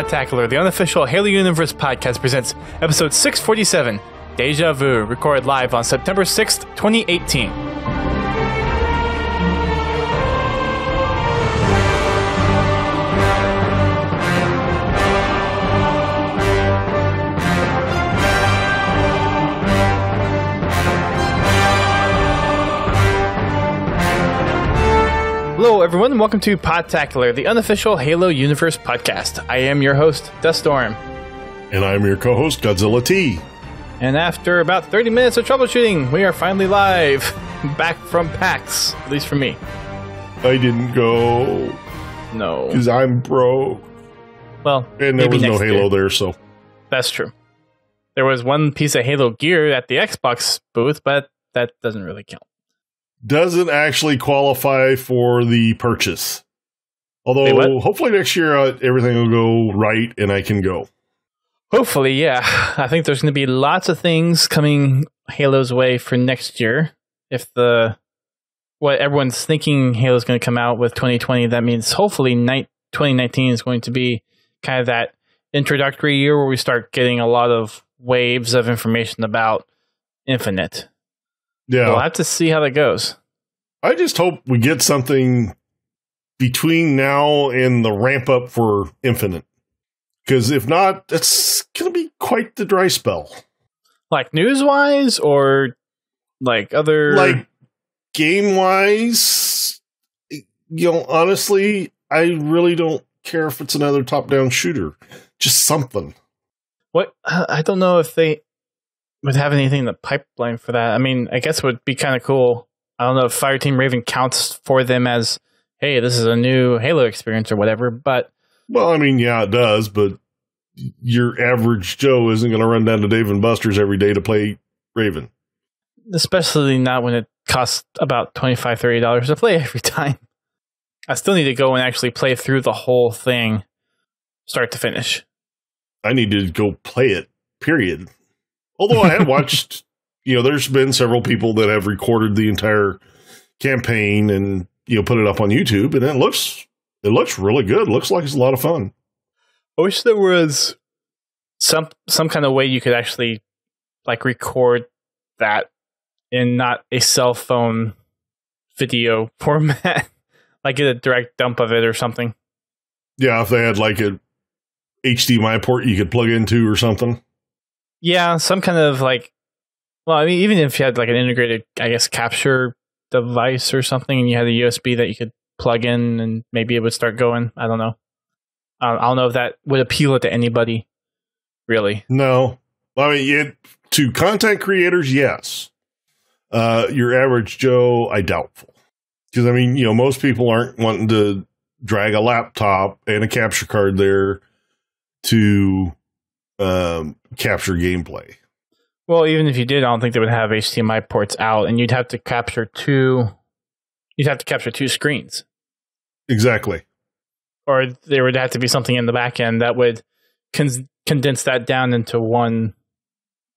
Podtacular, the unofficial Halo Universe podcast, presents episode 647, Deja Vu, recorded live on September 6th, 2018. Hello everyone, and welcome to Podtacular, the unofficial Halo Universe podcast. I am your host, Duststorm. And I'm your co-host, Godzilla T. And after about 30 minutes of troubleshooting, we are finally live, back from PAX, at least for me. I didn't go. No. Because I'm broke. Well, and there was no Halo there, so. That's true. There was one piece of Halo gear at the Xbox booth, but that doesn't really count. Doesn't actually qualify for the purchase. Although, hopefully next year everything will go right and I can go. Hopefully, yeah. I think there's going to be lots of things coming Halo's way for next year. If what everyone's thinking Halo's going to come out with 2020, that means hopefully 2019 is going to be kind of that introductory year where we start getting a lot of waves of information about Infinite. Yeah. We'll have to see how that goes. I just hope we get something between now and the ramp up for Infinite. Because if not, it's going to be quite the dry spell. Like news-wise or like other... Like game-wise, honestly, I really don't care if it's another top-down shooter. Just something. What? I don't know if they would have anything in the pipeline for that. I mean, I guess it would be kind of cool. I don't know if Fireteam Raven counts for them as, hey, this is a new Halo experience or whatever, but... Well, I mean, yeah, it does, but your average Joe isn't going to run down to Dave & Buster's every day to play Raven. Especially not when it costs about $25, $30 to play every time. I still need to go and actually play through the whole thing, start to finish. I need to go play it, period. Although I have watched, there's been several people that have recorded the entire campaign and, put it up on YouTube, and it looks really good. It looks like it's a lot of fun. I wish there was some kind of way you could actually record that in not a cell phone video format, get a direct dump of it or something. Yeah, if they had a HDMI port you could plug into or something. Yeah, some kind of even if you had an integrated, capture device or something, and you had a USB that you could plug in, and maybe it would start going. I don't know. I don't know if that would appeal to anybody, really. No, I mean, to content creators, yes. Your average Joe, I doubtful, because most people aren't wanting to drag a laptop and a capture card there to capture gameplay. Well, even if you did, I don't think they would have HDMI ports out, and you'd have to capture two screens. Exactly. Or there would have to be something in the back end that would condense that down into one,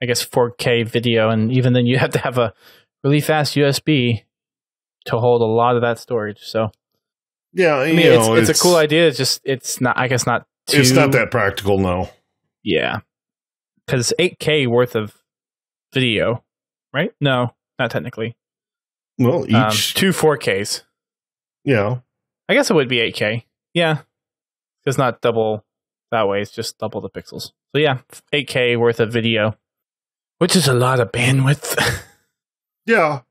4K video, and even then you have to have a really fast USB to hold a lot of that storage. So yeah, it's a cool idea. It's not. I guess not. It's not that practical, no. Yeah, because 8K worth of video, right? No, not technically. Well, each 2 4Ks. Yeah, I guess it would be 8K. Yeah, it's not double that way. It's just double the pixels. So yeah, 8K worth of video, which is a lot of bandwidth. Yeah,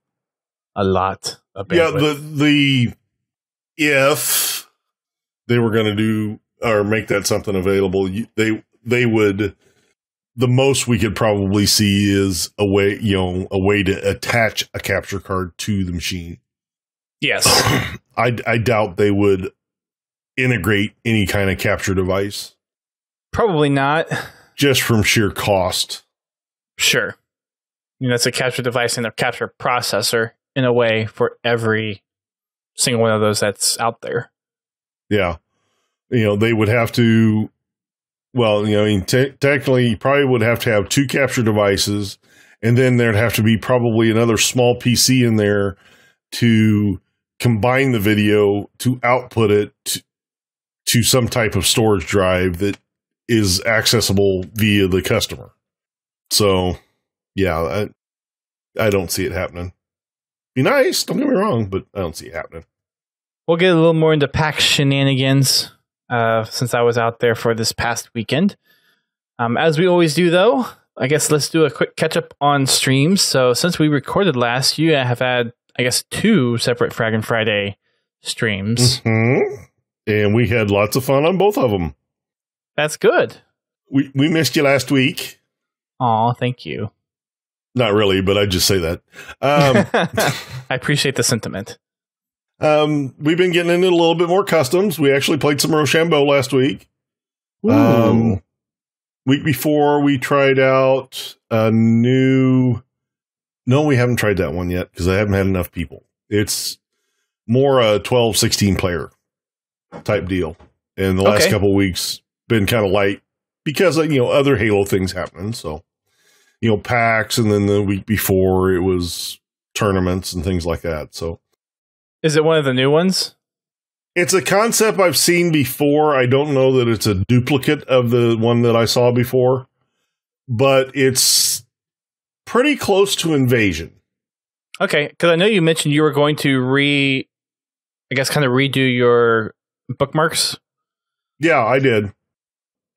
a lot of bandwidth. Yeah, if they were going to do or make that something available, they would. The most we could probably see is a way to attach a capture card to the machine. Yes, I doubt they would integrate any kind of capture device. Probably not. Just from sheer cost. Sure. That's a capture device and a capture processor in a way for every single one of those that's out there. Yeah. They would have to, technically you probably would have to have 2 capture devices, and then there'd have to be probably another small PC in there to combine the video to output it to some type of storage drive that is accessible via the customer. So, yeah, I don't see it happening. Be nice, don't get me wrong, but I don't see it happening. We'll get a little more into PAX shenanigans since I was out there for this past weekend. As we always do, though, I guess let's do a quick catch-up on streams. So since we recorded last, you have had, I guess, 2 separate Fraggin' Friday streams. Mm-hmm. And we had lots of fun on both of them. That's good. We missed you last week. Aw, thank you. Not really, but I just say that. I appreciate the sentiment. We've been getting into a little bit more customs. We actually played some Rochambeau last week. Week before, we tried out a new... No, we haven't tried that one yet because I haven't had enough people. It's more a 12, 16 player type deal. And the last couple of weeks been kind of light because of, other Halo things happening. So, PAX, and then the week before it was tournaments and things like that. So, is it one of the new ones? It's a concept I've seen before. I don't know that it's a duplicate of the one that I saw before, but it's pretty close to Invasion. Okay, because I know you mentioned you were going to kind of redo your bookmarks. Yeah, I did.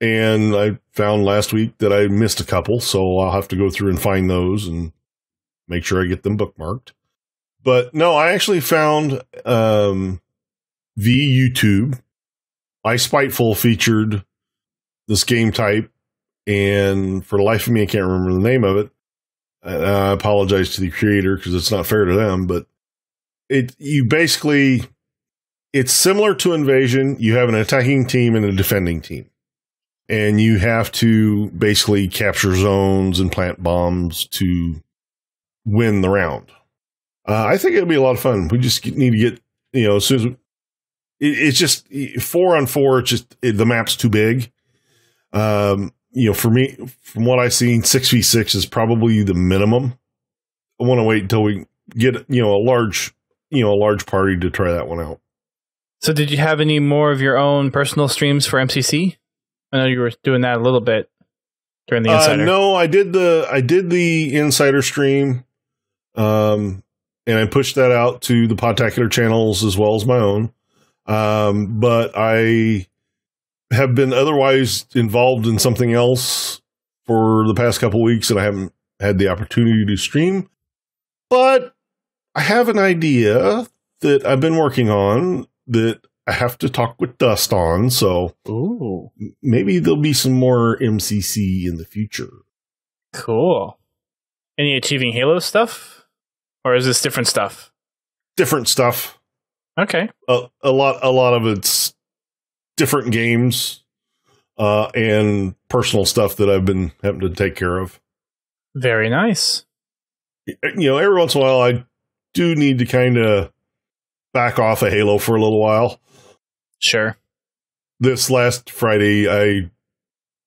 And I found last week that I missed a couple, so I'll have to go through and find those and make sure I get them bookmarked. But no, I actually found via YouTube, iSpiteful featured this game type, and for the life of me, I can't remember the name of it. I apologize to the creator because it's not fair to them, but it's similar to Invasion. You have an attacking team and a defending team, and you have to basically capture zones and plant bombs to win the round. I think it'll be a lot of fun. We just need to get, as soon as it's just 4-on-4. It's just the map's too big. For me, from what I've seen, 6v6 is probably the minimum. I want to wait until we get, a large party to try that one out. So did you have any more of your own personal streams for MCC? I know you were doing that a little bit during the Insider. No, I did the Insider stream. And I pushed that out to the Podtacular channels as well as my own. But I have been otherwise involved in something else for the past couple of weeks, and I haven't had the opportunity to stream. But I have an idea that I've been working on that I have to talk with Dust on. So maybe there'll be some more MCC in the future. Cool. Any Achieving Halo stuff? Or is this different stuff? Different stuff. Okay. A lot of it's different games and personal stuff that I've been having to take care of. Very nice. Every once in a while, I do need to kind of back off of Halo for a little while. Sure. This last Friday, I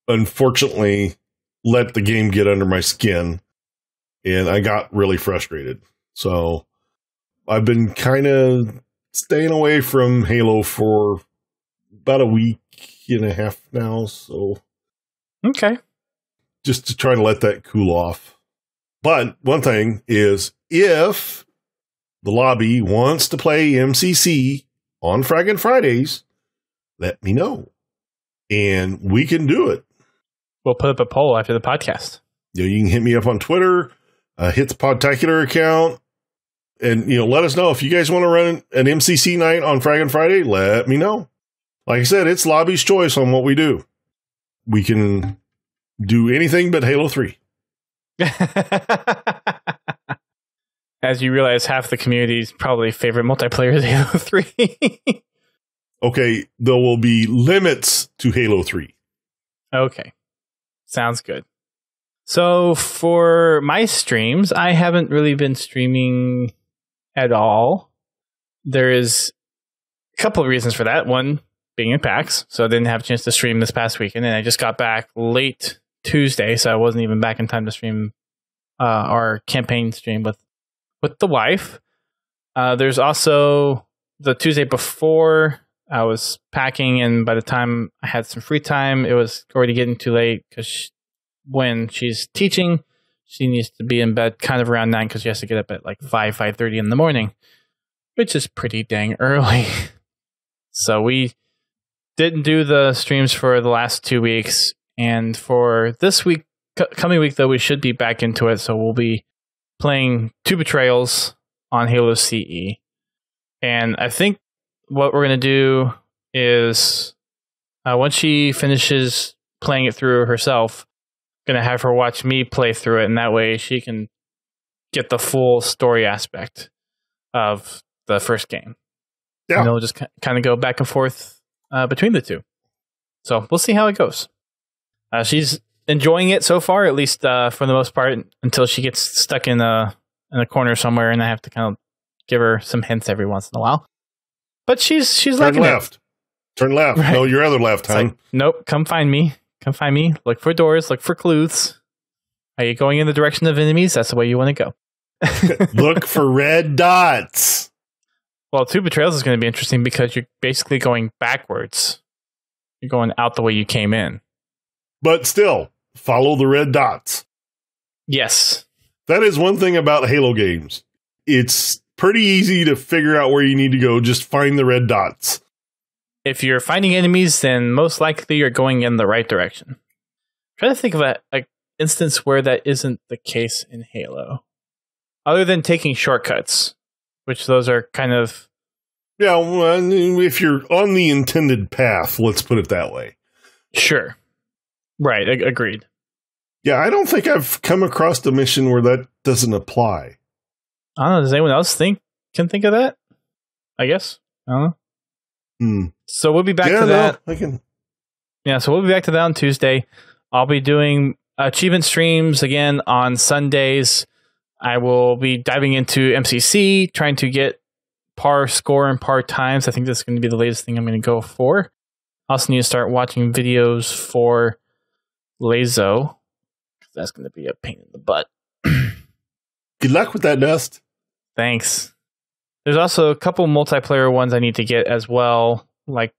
unfortunately let the game get under my skin, and I got really frustrated. So I've been kind of staying away from Halo for about a week and a half now. So, okay. Just to try to let that cool off. But one thing is, if the lobby wants to play MCC on Fraggin' Fridays, let me know. And we can do it. We'll put up a poll after the podcast. You can hit me up on Twitter, hit the Podtacular account, and let us know if you guys want to run an MCC night on Fraggin' Friday. Let me know. Like I said, it's lobby's choice on what we do. We can do anything but Halo 3. As you realize, half the community's probably favorite multiplayer is Halo 3. Okay, there will be limits to Halo 3. Okay. Sounds good. So for my streams, I haven't really been streaming at all. There is a couple of reasons for that. One, being in PAX, so I didn't have a chance to stream this past weekend, and I just got back late Tuesday, so I wasn't even back in time to stream our campaign stream with the wife. There's also the Tuesday before I was packing, and by the time I had some free time, it was already getting too late because when she's teaching, she needs to be in bed kind of around 9 because she has to get up at like 5:30 in the morning, which is pretty dang early. So we didn't do the streams for the last 2 weeks, and for this week, coming week though, we should be back into it. So we'll be playing 2 Betrayals on Halo CE, and I think what we're going to do is once she finishes playing it through herself, I'm going to have her watch me play through it, and that way she can get the full story aspect of the first game. Yeah. And they'll just kind of go back and forth between the two. So we'll see how it goes. She's enjoying it so far, at least for the most part, until she gets stuck in a corner somewhere, and I have to kind of give her some hints every once in a while. But she's liking left. it. Turn left. Right. No, your other left, It's hon. like, nope, come find me. Come find me. Look for doors. Look for clues. Are you going in the direction of enemies? That's the way you want to go. Look for red dots. Well, 2 Betrayals is going to be interesting because you're basically going backwards. You're going out the way you came in. But still, follow the red dots. Yes. That is one thing about Halo games. It's pretty easy to figure out where you need to go. Just find the red dots. If you're finding enemies, then most likely you're going in the right direction. I'm trying to think of an instance where that isn't the case in Halo. Other than taking shortcuts, which those are kind of... Yeah, well, if you're on the intended path, let's put it that way. Sure. Right, agreed. Yeah, I don't think I've come across a mission where that doesn't apply. I don't know, does anyone else can think of that? I guess. I don't know. So we'll be back to that. I can. Yeah, so we'll be back to that on Tuesday. I'll be doing achievement streams again on Sundays. I will be diving into MCC, trying to get par score and par times. I think that's going to be the latest thing I'm going to go for. I also need to start watching videos for Lazo. That's going to be a pain in the butt. Good luck with that, Dust. Thanks. There's also a couple multiplayer ones I need to get as well, like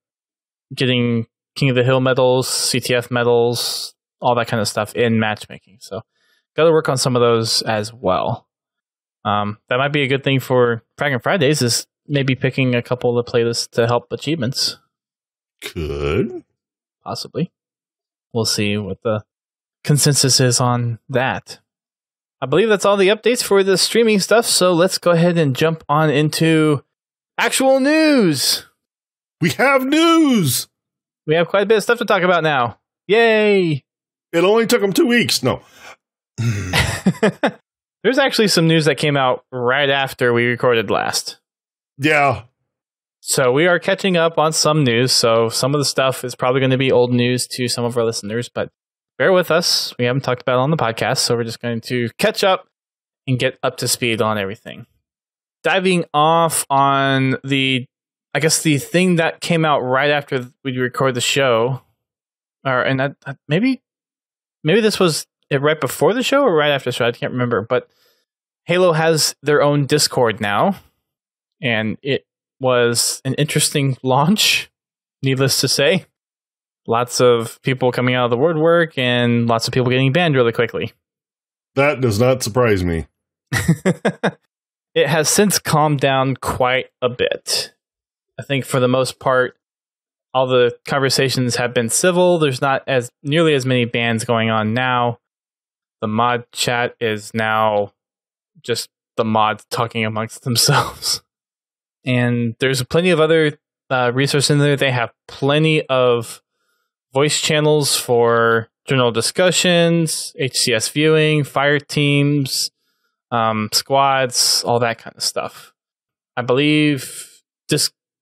getting King of the Hill medals, CTF medals, all that kind of stuff in matchmaking. So got to work on some of those as well. That might be a good thing for Fragging Fridays, is maybe picking a couple of the playlists to help achievements. Could. Possibly. We'll see what the consensus is on that. I believe that's all the updates for the streaming stuff, so let's go ahead and jump on into actual news. We have news! We have quite a bit of stuff to talk about now. Yay! It only took them 2 weeks. No. There's actually some news that came out right after we recorded last. Yeah. So we are catching up on some news, so some of the stuff is probably going to be old news to some of our listeners, but bear with us. We haven't talked about it on the podcast, so we're just going to catch up and get up to speed on everything. Diving off on the thing that came out right after we recorded the show, maybe this was it right before the show or right after the show, I can't remember, but Halo has their own Discord now, and it was an interesting launch, needless to say. Lots of people coming out of the woodwork and lots of people getting banned really quickly. That does not surprise me. It has since calmed down quite a bit. I think for the most part, all the conversations have been civil. There's not nearly as many bans going on now. The mod chat is now just the mods talking amongst themselves. And there's plenty of other resources in there. They have plenty of voice channels for general discussions, HCS viewing, fire teams, squads, all that kind of stuff. I believe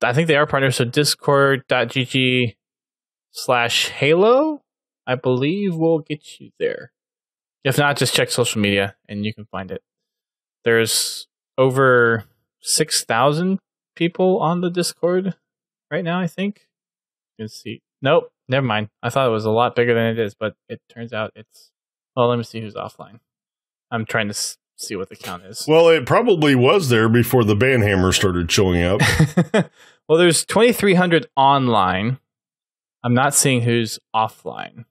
I think they are partners, so discord.gg/Halo, I believe will get you there. If not, just check social media and you can find it. There's over 6,000 people on the Discord right now, I think. You can see. Nope, never mind. I thought it was a lot bigger than it is, but it turns out it's... Well, let me see who's offline. I'm trying to see what the count is. Well, it probably was there before the banhammer started showing up. Well, there's 2,300 online. I'm not seeing who's offline.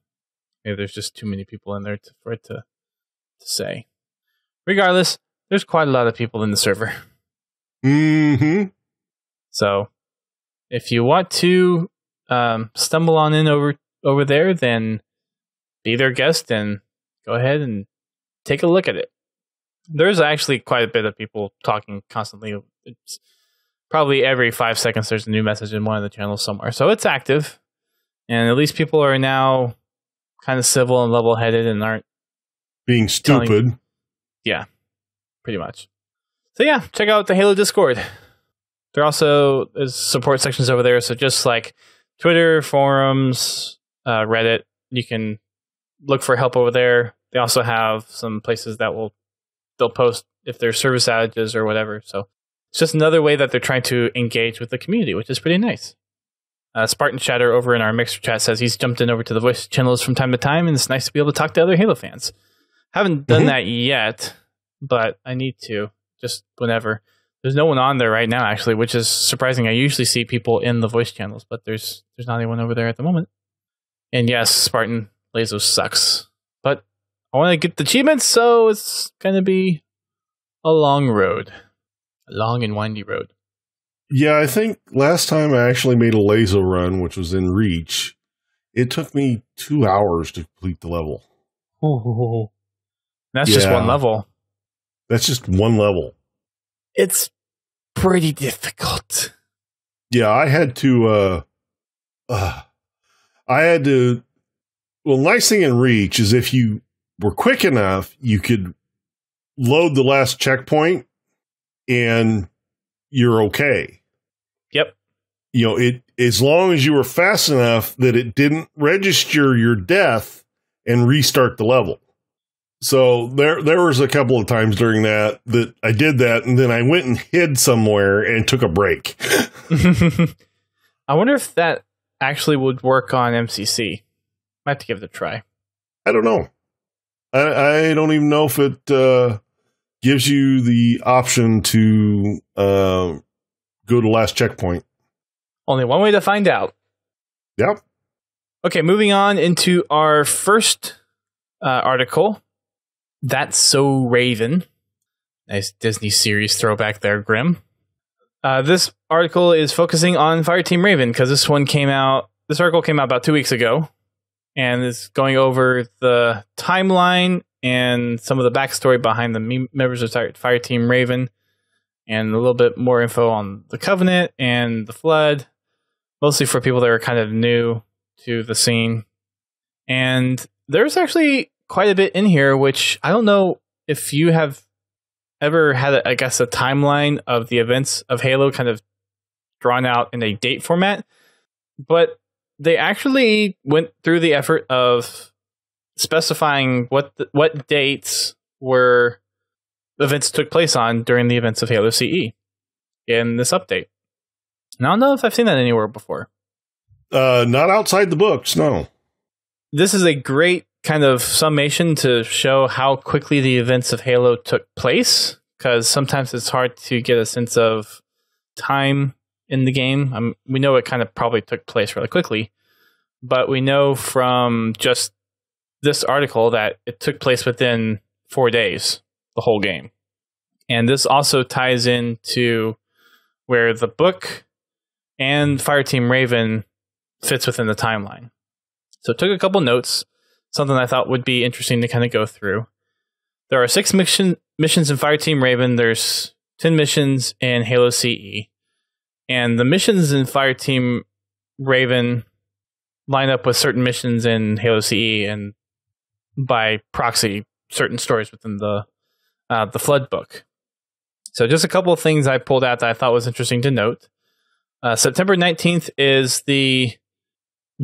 Maybe there's just too many people in there for it to say. Regardless, there's quite a lot of people in the server. Mm-hmm. So, if you want to stumble on in over there, then be their guest and go ahead and take a look at it. There's actually quite a bit of people talking constantly. It's probably every 5 seconds there's a new message in one of the channels somewhere. So it's active. And at least people are now kind of civil and level-headed and aren't being stupid. Yeah, pretty much. So yeah, check out the Halo Discord. There also is support sections over there. So just like Twitter, forums, Reddit, you can look for help over there. They also have some places that they'll post if there's service outages or whatever. So it's just another way that they're trying to engage with the community, which is pretty nice. Spartan Chatter over in our Mixer chat says he's jumped in over to the voice channels from time to time, and it's nice to be able to talk to other Halo fans. Haven't done that yet, but I need to, just whenever. There's no one on there right now, actually, which is surprising. I usually see people in the voice channels, but there's not anyone over there at the moment. And yes, Spartan Lazo sucks. But I want to get the achievements, so it's going to be a long road. A long and windy road. Yeah, I think last time I actually made a laser run, which was in Reach, it took me 2 hours to complete the level. Oh, that's just one level. That's just one level. It's pretty difficult. Yeah, I had to, well, nice thing in Reach is if you were quick enough, you could load the last checkpoint and you're okay. Yep. You know, as long as you were fast enough that it didn't register your death and restart the level. So there was a couple of times during that I did that, and then I went and hid somewhere and took a break. I wonder if that actually would work on MCC. Might have to give it a try. I don't know. I don't even know if it gives you the option to go to last checkpoint. Only one way to find out. Yep. Okay, moving on into our first article. That's So Raven. Nice Disney series throwback there, Grim. This article is focusing on Fireteam Raven because this article came out about 2 weeks ago and is going over the timeline and some of the backstory behind the members of Fireteam Raven and a little bit more info on the Covenant and the Flood, mostly for people that are kind of new to the scene. And there's actually quite a bit in here, which I don't know if you have ever had, a timeline of the events of Halo kind of drawn out in a date format, but they actually went through the effort of specifying what dates were events took place on during the events of Halo CE in this update. And I don't know if I've seen that anywhere before. Not outside the books, no. This is a great kind of summation to show how quickly the events of Halo took place, because sometimes it's hard to get a sense of time in the game. We know it kind of probably took place really quickly, but we know from just this article that it took place within 4 days, the whole game. And this also ties into where the book and Fireteam Raven fits within the timeline. So I took a couple notes, something I thought would be interesting to kind of go through. There are 6 missions in Fireteam Raven. There's 10 missions in Halo CE. And the missions in Fireteam Raven line up with certain missions in Halo CE and by proxy, certain stories within the Flood book. So just a couple of things I pulled out that I thought was interesting to note. September 19th is the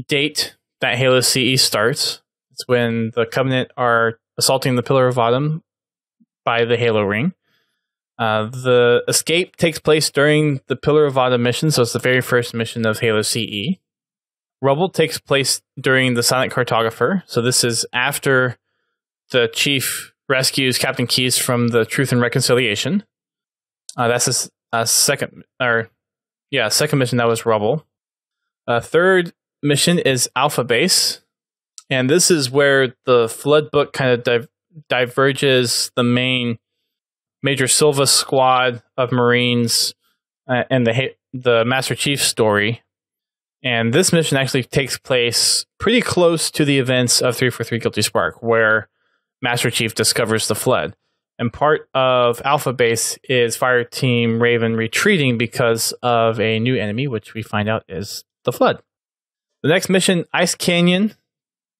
date that Halo CE starts. It's when the Covenant are assaulting the Pillar of Autumn by the Halo Ring. The escape takes place during the Pillar of Autumn mission, so it's the very first mission of Halo CE. Rubble takes place during the Silent Cartographer, so this is after the Chief rescues Captain Keyes from the Truth and Reconciliation. That's a second, or Yeah, second mission, that was Rubble. Third mission is Alpha Base. And this is where the Flood book kind of diverges the main Major Silva squad of Marines and the Master Chief story. And this mission actually takes place pretty close to the events of 343 Guilty Spark, where Master Chief discovers the Flood. And part of Alpha Base is Fireteam Raven retreating because of a new enemy, which we find out is the Flood. The next mission, Ice Canyon,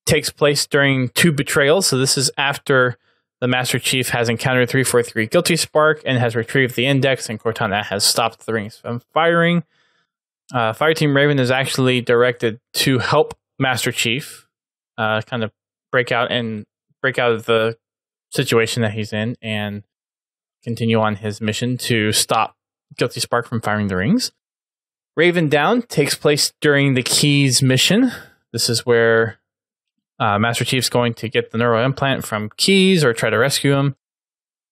takes place during 2 betrayals. So this is after the Master Chief has encountered 343 Guilty Spark and has retrieved the index, and Cortana has stopped the rings from firing. Fireteam Raven is actually directed to help Master Chief kind of break out of the situation that he's in and continue on his mission to stop Guilty Spark from firing the rings. Raven Down takes place during the Keys mission. This is where Master Chief's going to get the neural implant from Keys or try to rescue him.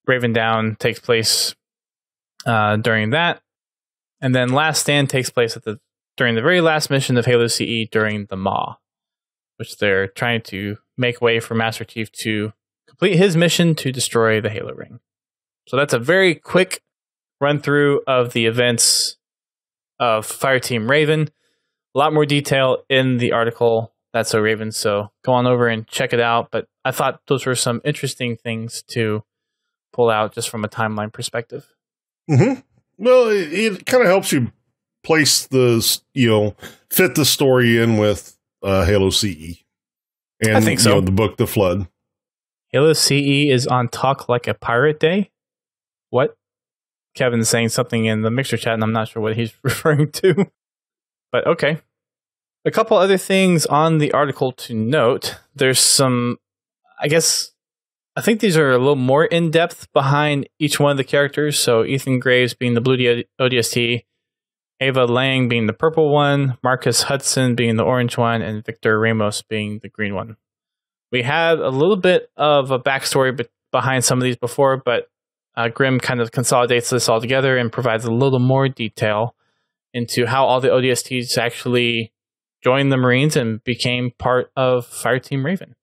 Raven Down takes place during that. And then Last Stand takes place during the very last mission of Halo CE during the Maw, which they're trying to make way for Master Chief to complete his mission to destroy the Halo Ring. So that's a very quick run through of the events of Fireteam Raven. A lot more detail in the article, That's So Raven, so go on over and check it out. But I thought those were some interesting things to pull out just from a timeline perspective. Mm-hmm. Well, it kind of helps you place fit the story in with Halo CE. And, I think so. The book, The Flood. Halo CE is on Talk Like a Pirate Day? What? Kevin's saying something in the Mixer chat, and I'm not sure what he's referring to. But okay. A couple other things on the article to note. There's some, I think these are a little more in-depth behind each one of the characters. So Ethan Graves being the blue ODST, Ava Lang being the purple one, Marcus Hudson being the orange one, and Victor Ramos being the green one. We had a little bit of a backstory behind some of these before, but Grim kind of consolidates this all together and provides a little more detail into how all the ODSTs actually joined the Marines and became part of Fireteam Raven.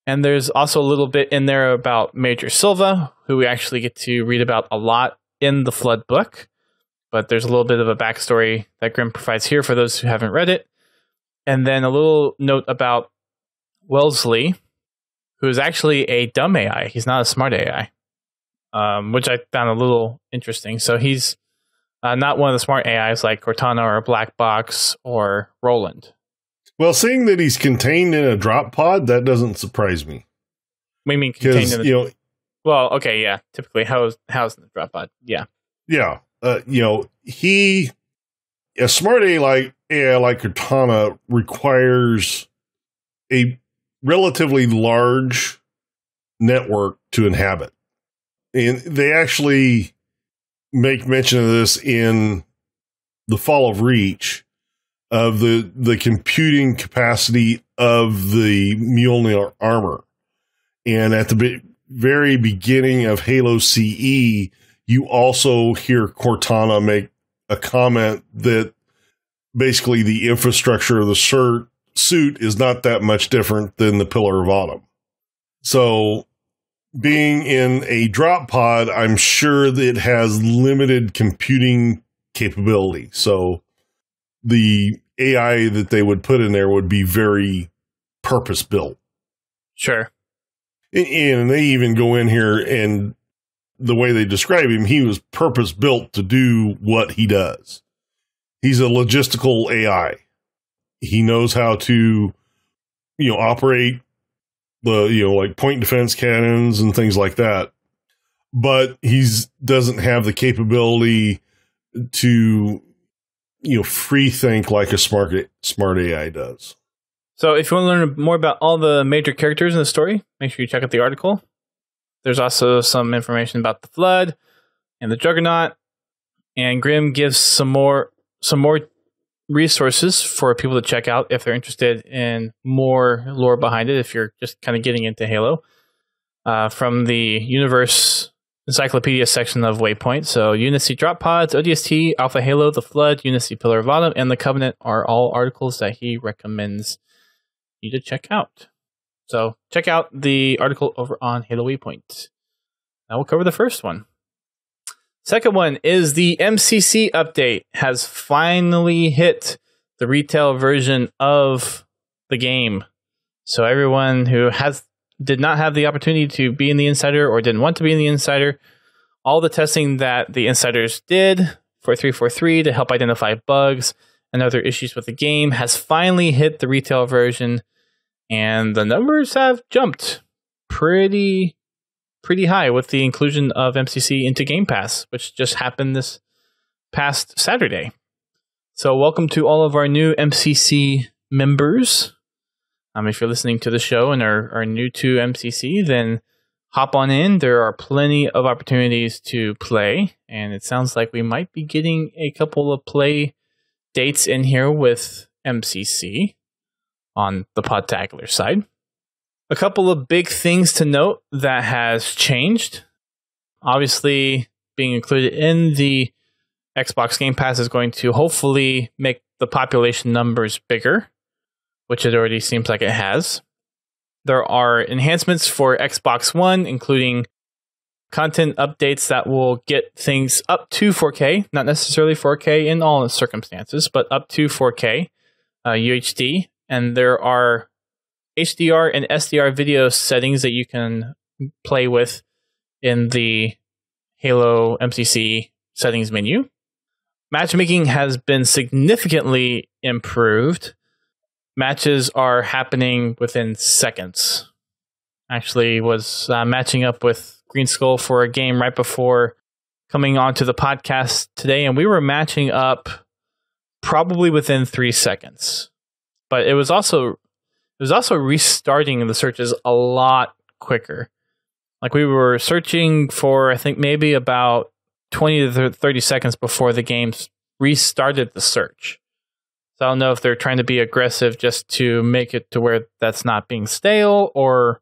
And there's also a little bit in there about Major Silva, who we actually get to read about a lot in the Flood book. But there's a little bit of a backstory that Grim provides here for those who haven't read it. And then a little note about Wellesley, who is actually a dumb AI. He's not a smart AI, which I found a little interesting. So he's not one of the smart AIs like Cortana or Black Box or Roland. Well, seeing that he's contained in a drop pod, that doesn't surprise me. What do you mean contained in a... Well, okay, yeah. Typically housed in the drop pod. Yeah. Yeah. A smart AI like Cortana requires a relatively large network to inhabit. And they actually make mention of this in the Fall of Reach, of the computing capacity of the Mjolnir armor. And at the very beginning of Halo CE, you also hear Cortana make a comment that basically the infrastructure of the suit is not that much different than the Pillar of Autumn. So being in a drop pod, I'm sure that it has limited computing capability. So the AI that they would put in there would be very purpose-built. Sure. And they even go in here, and the way they describe him, he was purpose-built to do what he does. He's a logistical AI. He knows how to, operate the, like point defense cannons and things like that. But doesn't have the capability to, free think like a smart AI does. So if you want to learn more about all the major characters in the story, make sure you check out the article. There's also some information about the Flood and the Juggernaut, and Grim gives some more resources for people to check out if they're interested in more lore behind it, if you're just kind of getting into Halo. From the Universe encyclopedia section of Waypoint. So Unity Drop Pods, ODST, Alpha Halo, The Flood, Unity Pillar of Autumn, and The Covenant are all articles that he recommends you to check out. So check out the article over on Halo Waypoint. Now we'll cover the first one. Second one is the MCC update has finally hit the retail version of the game. So everyone who did not have the opportunity to be in the Insider or didn't want to be in the Insider, all the testing that the Insiders did for 343 to help identify bugs and other issues with the game has finally hit the retail version, and the numbers have jumped pretty high with the inclusion of MCC into Game Pass, which just happened this past Saturday. So welcome to all of our new MCC members. If you're listening to the show and are new to MCC, then hop on in. There are plenty of opportunities to play, and it sounds like we might be getting a couple of play dates in here with MCC on the Podtacular side. A couple of big things to note that has changed. Obviously, being included in the Xbox Game Pass is going to hopefully make the population numbers bigger, which it already seems like it has. There are enhancements for Xbox One, including content updates that will get things up to 4K, not necessarily 4K in all circumstances, but up to 4K UHD. And there are HDR and SDR video settings that you can play with in the Halo MCC settings menu. Matchmaking has been significantly improved. Matches are happening within seconds. Actually was matching up with Green Skull for a game right before coming onto the podcast today, and we were matching up probably within 3 seconds. But it was also restarting the searches a lot quicker. Like we were searching for, I think, maybe about 20 to 30 seconds before the game restarted the search. So I don't know if they're trying to be aggressive just to make it to where that's not being stale or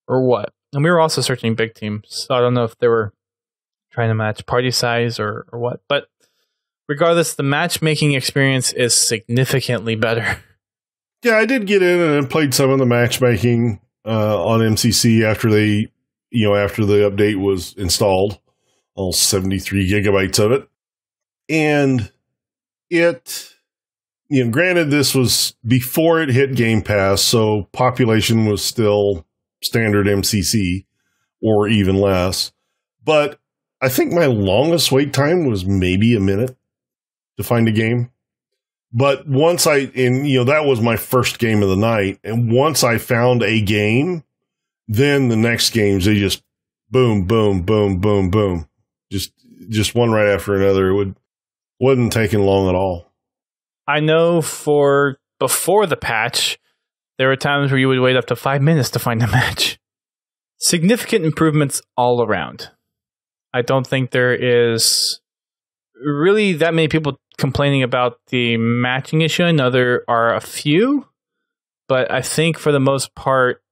what. And we were also searching big teams, so I don't know if they were trying to match party size or what. But regardless, the matchmaking experience is significantly better. Yeah, I did get in and played some of the matchmaking on MCC after the update was installed, all 73 gigabytes of it. And it, granted, this was before it hit Game Pass, so population was still standard MCC or even less. But I think my longest wait time was maybe a minute to find a game. But once that was my first game of the night. And once I found a game, then the next games, they just boom, boom, boom, boom, boom. Just one right after another. It wasn't taking long at all. I know for before the patch, there were times where you would wait up to 5 minutes to find a match. Significant improvements all around. I don't think there is really that many people complaining about the matching issue. I know there are a few, but I think for the most part,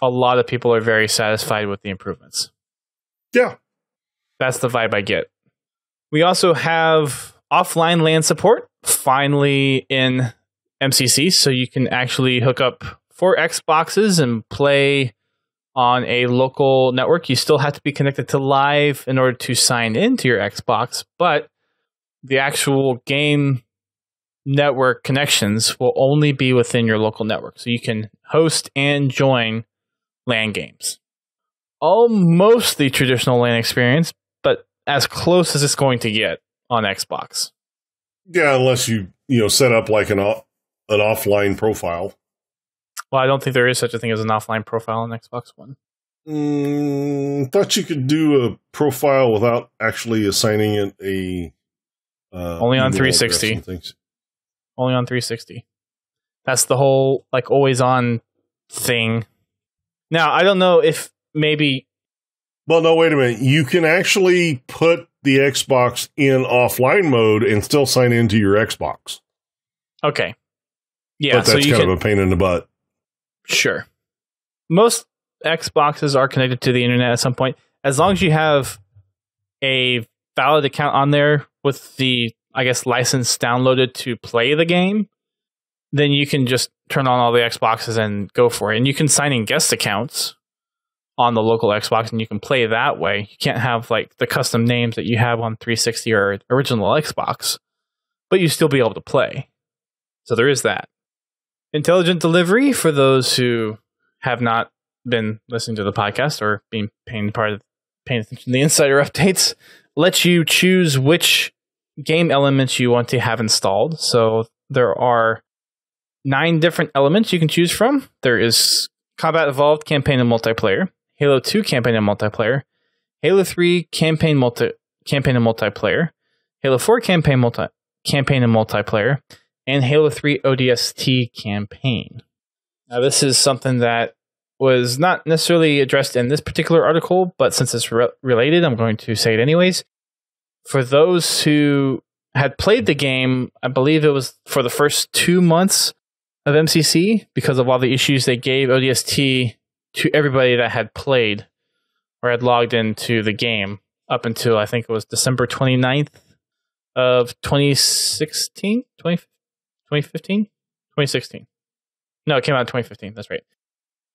a lot of people are very satisfied with the improvements. Yeah. That's the vibe I get. We also have offline LAN support finally in MCC, so you can actually hook up 4 Xboxes and play on a local network. You still have to be connected to live in order to sign into your Xbox, but the actual game network connections will only be within your local network. So you can host and join LAN games. Almost the traditional LAN experience, but as close as it's going to get on Xbox. Yeah, unless you set up like an offline profile. Well, I don't think there is such a thing as an offline profile on Xbox One. Thought you could do a profile without actually assigning it a only on 360. Only on 360. That's the whole always on thing. Now, I don't know if maybe. Well, no, wait a minute. You can actually put the Xbox in offline mode and still sign into your Xbox. Okay. Yeah, but that's kind of a pain in the butt. Sure. Most Xboxes are connected to the internet at some point. as long as you have a valid account on there with the, I guess, license downloaded to play the game, then you can just turn on all the Xboxes and go for it. And you can sign in guest accounts on the local Xbox, and you can play that way. You can't have like the custom names that you have on 360 or original Xbox, but you still be able to play. So there is that. Intelligent Delivery, for those who have not been listening to the podcast or paying attention to the insider updates, lets you choose which game elements you want to have installed. So there are 9 different elements you can choose from. There is Combat Evolved Campaign and Multiplayer, Halo 2 Campaign and Multiplayer, Halo 3 Campaign and Multiplayer, Halo 4 Campaign and Multiplayer, and Halo 3 ODST Campaign. Now, this is something that was not necessarily addressed in this particular article, but since it's related, I'm going to say it anyways. For those who had played the game, I believe it was for the first 2 months of MCC, because of all the issues, they gave ODST to everybody that had played or had logged into the game up until, I think it was December 29th of 2016? 2015? 2016. No, it came out in 2015. That's right.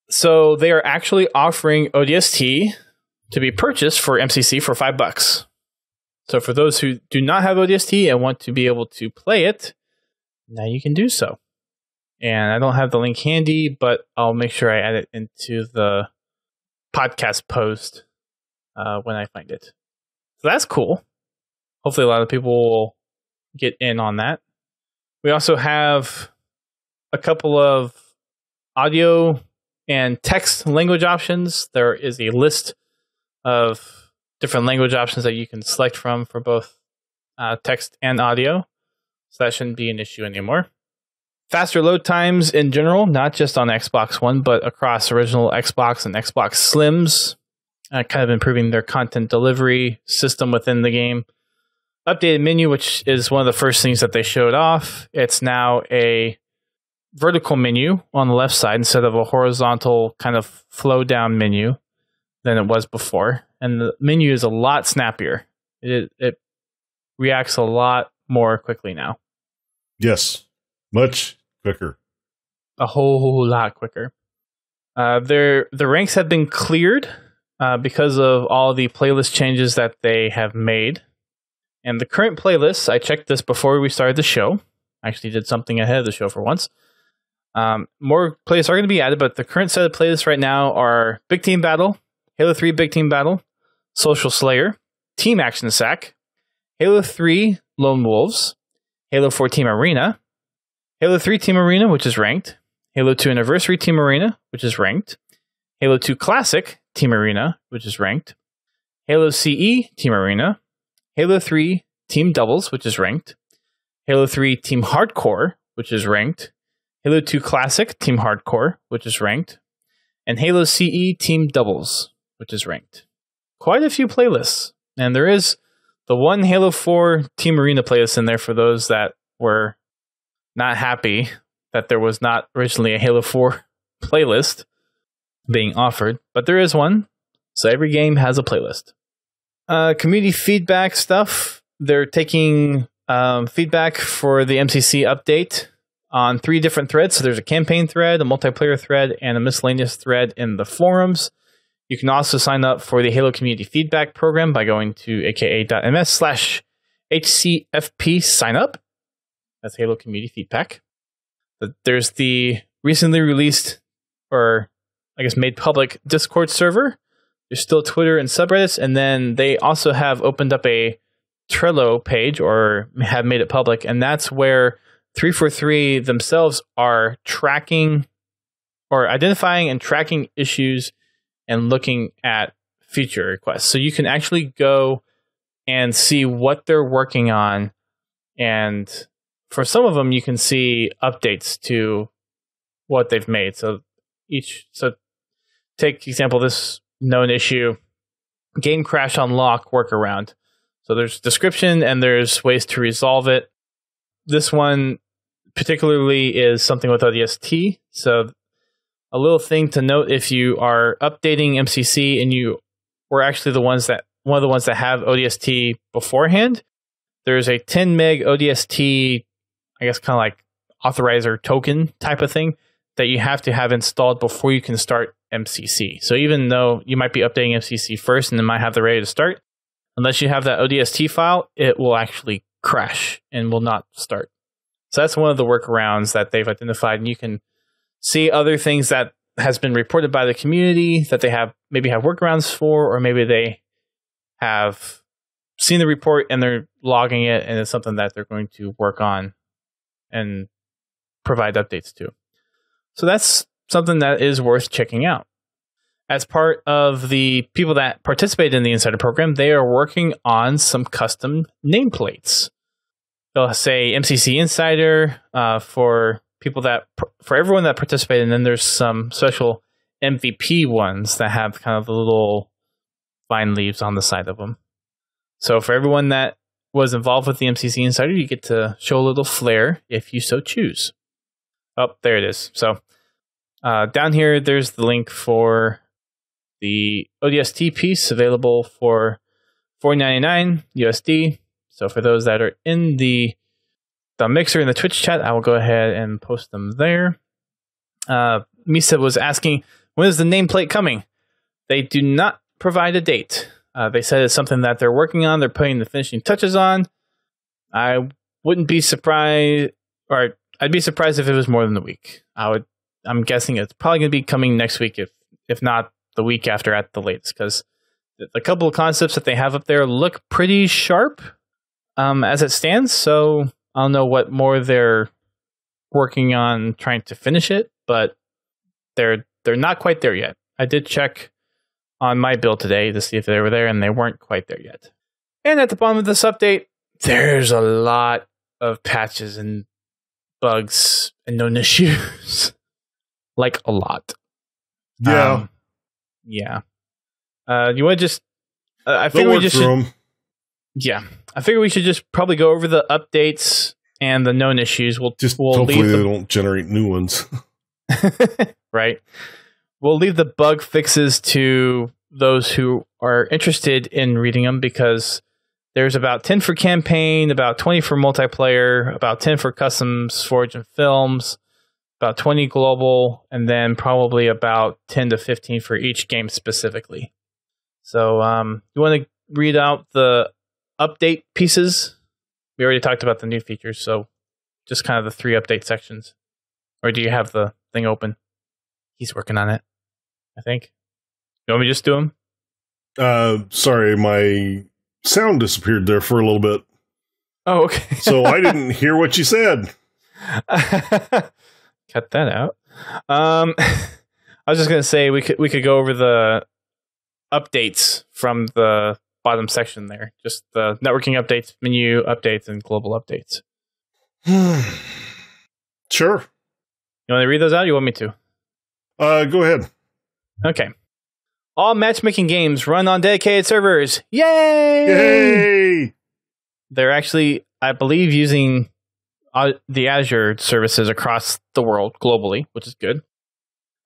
So they are actually offering ODST to be purchased for MCC for $5. So for those who do not have ODST and want to be able to play it, now you can do so. And I don't have the link handy, but I'll make sure I add it into the podcast post when I find it. So that's cool. Hopefully a lot of people will get in on that. We also have a couple of audio and text language options. There is a list of different language options that you can select from for both text and audio. So that shouldn't be an issue anymore. Faster load times in general, not just on Xbox One, but across original Xbox and Xbox Slims, kind of improving their content delivery system within the game. Updated menu, which is one of the first things that they showed off. It's now a vertical menu on the left side instead of a horizontal kind of flow down menu than it was before. And the menu is a lot snappier. It reacts a lot more quickly now. Yes, much quicker. A whole lot quicker. The ranks have been cleared because of all the playlist changes that they have made. And the current playlists, I checked this before we started the show. I actually did something ahead of the show for once. More playlists are going to be added, but the current set of playlists right now are Big Team Battle, Halo 3 Big Team Battle, Social Slayer, Team Action Sack, Halo 3 Lone Wolves, Halo 4 Team Arena, Halo 3 Team Arena, which is ranked, Halo 2 Anniversary Team Arena, which is ranked, Halo 2 Classic Team Arena, which is ranked, Halo CE Team Arena, Halo 3 Team Doubles, which is ranked, Halo 3 Team Hardcore, which is ranked, Halo 2 Classic Team Hardcore, which is ranked, and Halo CE Team Doubles, which is ranked. Quite a few playlists, and there is the one Halo 4 Team Arena playlist in there for those that were not happy that there was not originally a Halo 4 playlist being offered, but there is one, so every game has a playlist. Community feedback stuff. They're taking feedback for the MCC update on 3 different threads. So there's a campaign thread, a multiplayer thread, and a miscellaneous thread in the forums. You can also sign up for the Halo Community Feedback Program by going to aka.ms/HCFP sign up. That's Halo Community Feedback. There's the recently released, or I guess made public, Discord server. There's still Twitter and subreddits, and then they also have opened up a Trello page, or have made it public, and that's where 343 themselves are tracking or identifying and tracking issues and looking at feature requests. So you can actually go and see what they're working on, and for some of them you can see updates to what they've made. So take example, this known issue, game crash unlock workaround. So there's description and there's ways to resolve it. This one particularly is something with ODST. So a little thing to note, if you are updating MCC and you were actually one of the ones that have ODST beforehand. There's a 10 meg ODST, I guess kind of like authorizer token type of thing that you have to have installed before you can start MCC. So even though you might be updating MCC first and then might have the ready to start, unless you have that ODST file, it will actually crash and will not start. So that's one of the workarounds that they've identified, and you can see other things that has been reported by the community that they maybe have workarounds for, or maybe they have seen the report and they're logging it, and it's something that they're going to work on and provide updates to. So that's something that is worth checking out. As part of the people that participate in the Insider program, they are working on some custom nameplates. They'll say MCC Insider for everyone that participated, and then there's some special MVP ones that have kind of the little vine leaves on the side of them. So for everyone that was involved with the MCC Insider, you get to show a little flair if you so choose. Oh, there it is. So down here, there's the link for the ODST piece available for $4.99 USD. So for those that are in the Mixer and the Twitch chat, I will go ahead and post them there. Misa was asking, when is the nameplate coming? They do not provide a date. They said it's something that they're working on. They're putting the finishing touches on. I wouldn't be surprised, or I'd be surprised if it was more than a week. I'm guessing it's probably going to be coming next week, if not the week after at the latest, because the couple of concepts that they have up there look pretty sharp as it stands. So I don't know what more they're working on trying to finish it, but they're not quite there yet. I did check on my build today to see if they were there, and they weren't quite there yet. And at the bottom of this update, there's a lot of patches and bugs and known issues. Like a lot. Yeah. Yeah. You want to just... I figure we just should, yeah. I figure we should just probably go over the updates and the known issues. We'll hopefully they don't generate new ones. Right. We'll leave the bug fixes to those who are interested in reading them, because there's about 10 for campaign, about 20 for multiplayer, about 10 for customs, forge, and films, about 20 global, and then probably about 10 to 15 for each game specifically. So you want to read out the update pieces? We already talked about the new features, so just kind of the 3 update sections. Or do you have the thing open? He's working on it, I think. You want me to just do them? Sorry, my sound disappeared there for a little bit. Oh, okay. So I didn't hear what you said. Cut that out. I was just going to say we could go over the updates from the bottom section there. Just the networking updates, menu updates, and global updates. Sure. You want to read those out? Or you want me to? Go ahead. Okay. All matchmaking games run on dedicated servers. Yay! Yay! They're actually, I believe, using the Azure services across the world globally, which is good.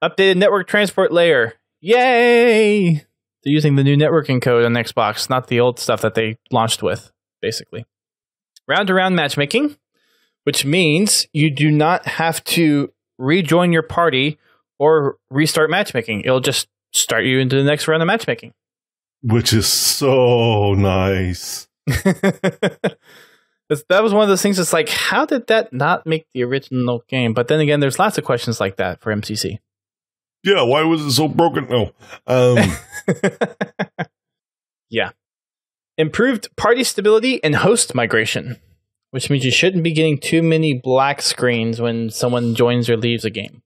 Updated network transport layer. Yay! They're using the new networking code on Xbox, not the old stuff that they launched with, basically. Round-to-round matchmaking, which means you do not have to rejoin your party or restart matchmaking. It'll just start you into the next round of matchmaking. Which is so nice. That was one of those things that's like, how did that not make the original game? But then again, there's lots of questions like that for MCC. Yeah, why was it so broken? No. Yeah. Improved party stability and host migration, which means you shouldn't be getting too many black screens when someone joins or leaves a game.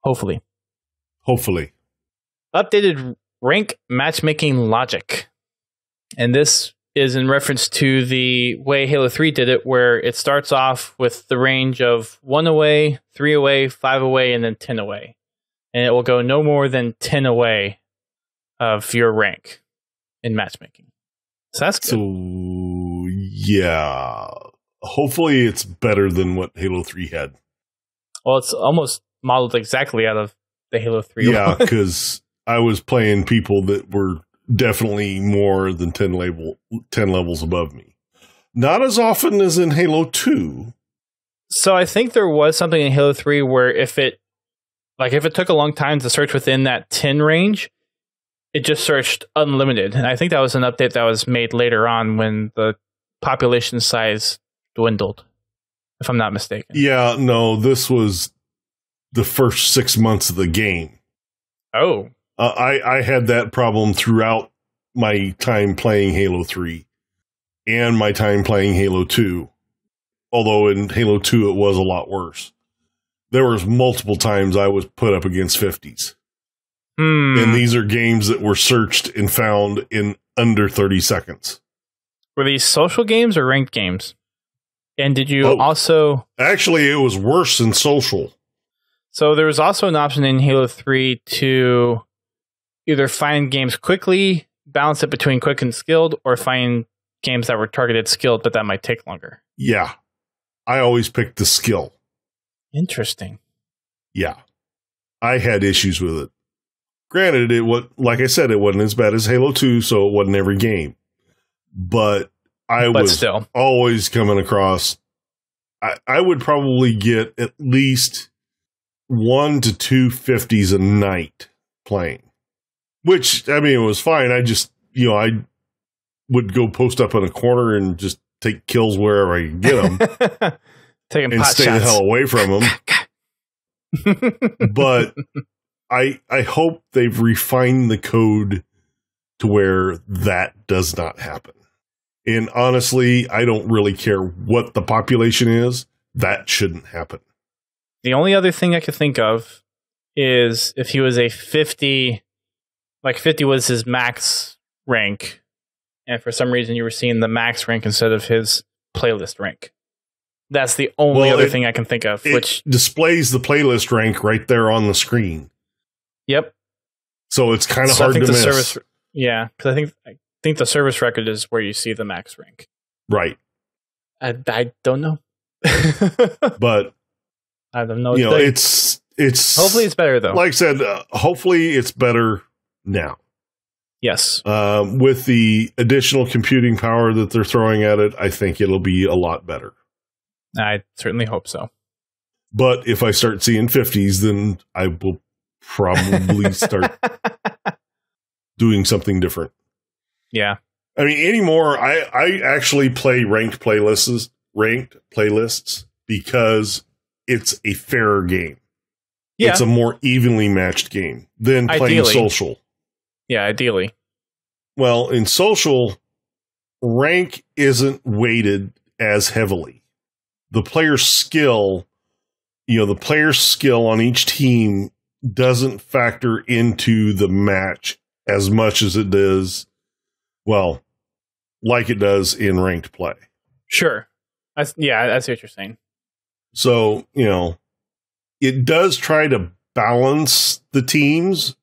Hopefully. Updated rank matchmaking logic. And this is in reference to the way Halo 3 did it, where it starts off with the range of 1 away, 3 away, 5 away, and then 10 away. And it will go no more than 10 away of your rank in matchmaking. So that's good. So, yeah. Hopefully it's better than what Halo 3 had. Well, it's almost modeled exactly out of the Halo 3 Yeah, because I was playing people that were definitely more than 10 levels above me. Not as often as in Halo 2. So I think there was something in Halo 3 where if it took a long time to search within that 10 range, it just searched unlimited. And I think that was an update that was made later on when the population size dwindled, if I'm not mistaken. Yeah, no, this was the first 6 months of the game. Oh. I had that problem throughout my time playing Halo 3 and my time playing Halo 2. Although in Halo 2 it was a lot worse. There was multiple times I was put up against 50s. And these are games that were searched and found in under 30 seconds. Were these social games or ranked games? And did you also... Actually, it was worse than social. So there was also an option in Halo 3 to either find games quickly, balance it between quick and skilled, or find games that were targeted skilled, but that might take longer. Yeah. I always picked the skill. Interesting. Yeah. I had issues with it. Granted, like I said, it wasn't as bad as Halo 2, so it wasn't every game. But I was still always coming across... I would probably get at least 1 to 2 50s a night playing. Which, I mean, it was fine. I just, I would go post up in a corner and just take kills wherever I could get them. Taking and pot stay shots. the hell away from them. But I hope they've refined the code to where that does not happen. And honestly, I don't really care what the population is. That shouldn't happen. The only other thing I could think of is if he was a 50, like 50 was his max rank, and for some reason you were seeing the max rank instead of his playlist rank. That's the only other thing I can think of. Which displays the playlist rank right there on the screen. Yep. So it's kind of hard to miss. Because I think the service record is where you see the max rank. Right. I don't know. But I don't know. It's hopefully it's better though. Like I said, hopefully it's better now. Yes. With the additional computing power that they're throwing at it, I think it'll be a lot better. I certainly hope so. But if I start seeing 50s, then I will probably start doing something different. Yeah. I mean, anymore, I actually play ranked playlists because it's a fairer game. Yeah. It's a more evenly matched game than playing social. Yeah, ideally. Well, in social, rank isn't weighted as heavily. The player's skill on each team doesn't factor into the match as much as it does, well, like it does in ranked play. Sure. I see what you're saying. So, it does try to balance the teams.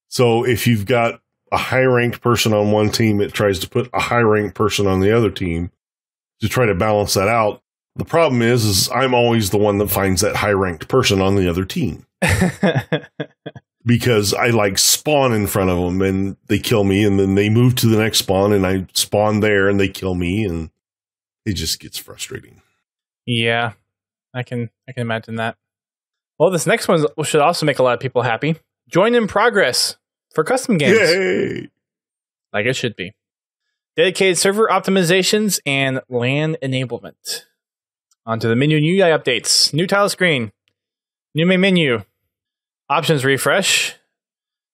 So if you've got a high-ranked person on one team, it tries to put a high-ranked person on the other team to try to balance that out. The problem is I'm always the one that finds that high-ranked person on the other team. Because I spawn in front of them and they kill me, and then they move to the next spawn and I spawn there and they kill me, and it just gets frustrating. Yeah, I can imagine that. Well, this next one should also make a lot of people happy. Join in progress for custom games. Yay! Like it should be. Dedicated server optimizations and LAN enablement. Onto the menu and UI updates. New title screen. New main menu. Options refresh.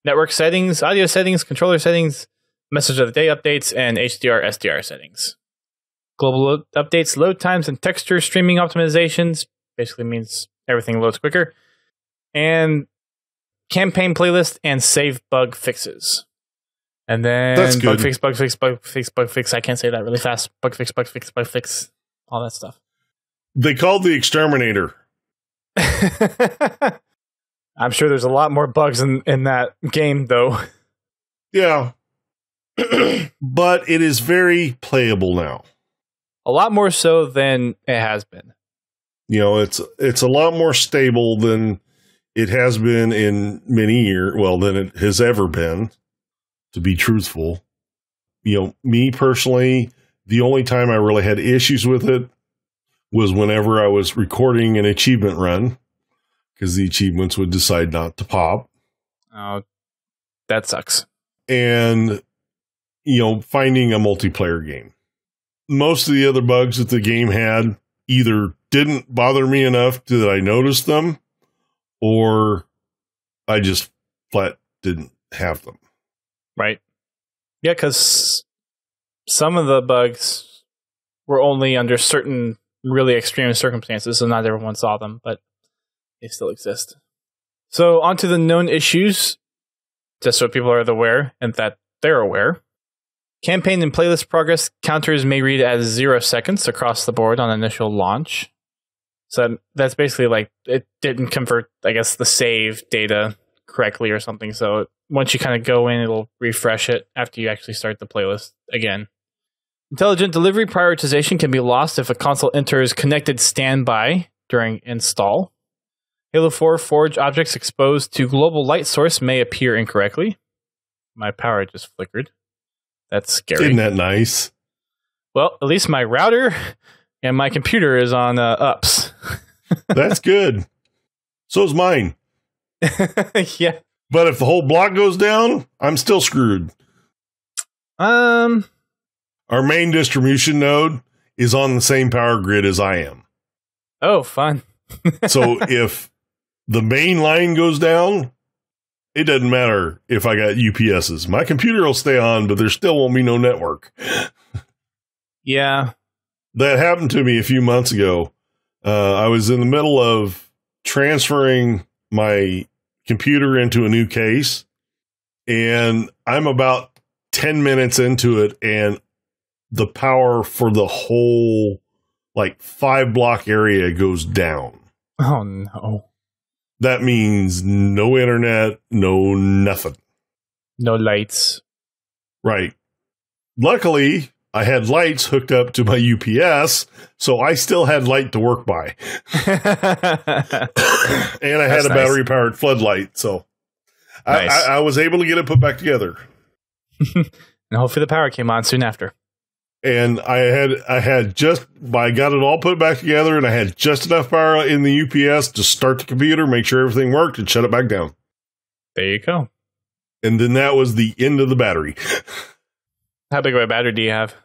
Network settings, audio settings, controller settings, message of the day updates, and HDR, SDR settings. Global updates, load times, and texture streaming optimizations. Basically means everything loads quicker. And campaign playlist and save bug fixes. And then that's good. Bug fix. I can't say that really fast. Bug fix, all that stuff. They called the exterminator. I'm sure there's a lot more bugs in that game, though. Yeah. But it is very playable now. A lot more so than it has been. It's a lot more stable than it has been in many years. Well, than it has ever been. to be truthful. Me personally, the only time I really had issues with it was whenever I was recording an achievement run, because the achievements would decide not to pop. Oh, that sucks. And, finding a multiplayer game. Most of the other bugs that the game had either didn't bother me enough that I noticed them, or I just flat didn't have them. Right. Yeah, because some of the bugs were only under certain really extreme circumstances, so not everyone saw them, but they still exist. So on to the known issues, just so people are aware and that they're aware. Campaign and playlist progress counters may read as 0 seconds across the board on initial launch. So that's basically like it didn't convert, I guess, the save data correctly or something. So once you kind of go in, it'll refresh it after you actually start the playlist again. Intelligent delivery prioritization can be lost if a console enters connected standby during install. Halo 4 Forge objects exposed to global light source may appear incorrectly. My power just flickered. That's scary. Isn't that nice? Well, at least my router and my computer is on ups. That's good. So is mine. Yeah. But if the whole block goes down, I'm still screwed. Our main distribution node is on the same power grid as I am. Oh, fun. So if the main line goes down, it doesn't matter if I got UPSs. My computer will stay on, but there still won't be no network. Yeah. That happened to me a few months ago. I was in the middle of transferring my computer into a new case, and I'm about 10 minutes into it, and the power for the whole 5-block area goes down. Oh, no. That means no internet, no nothing. No lights. Right. Luckily, I had lights hooked up to my UPS, so I still had light to work by. And I had a battery-powered floodlight, so nice. I was able to get it put back together. And hopefully the power came on soon after. And I got it all put back together, and I had just enough power in the UPS to start the computer, make sure everything worked, and shut it back down. There you go. And then that was the end of the battery. How big of a battery do you have?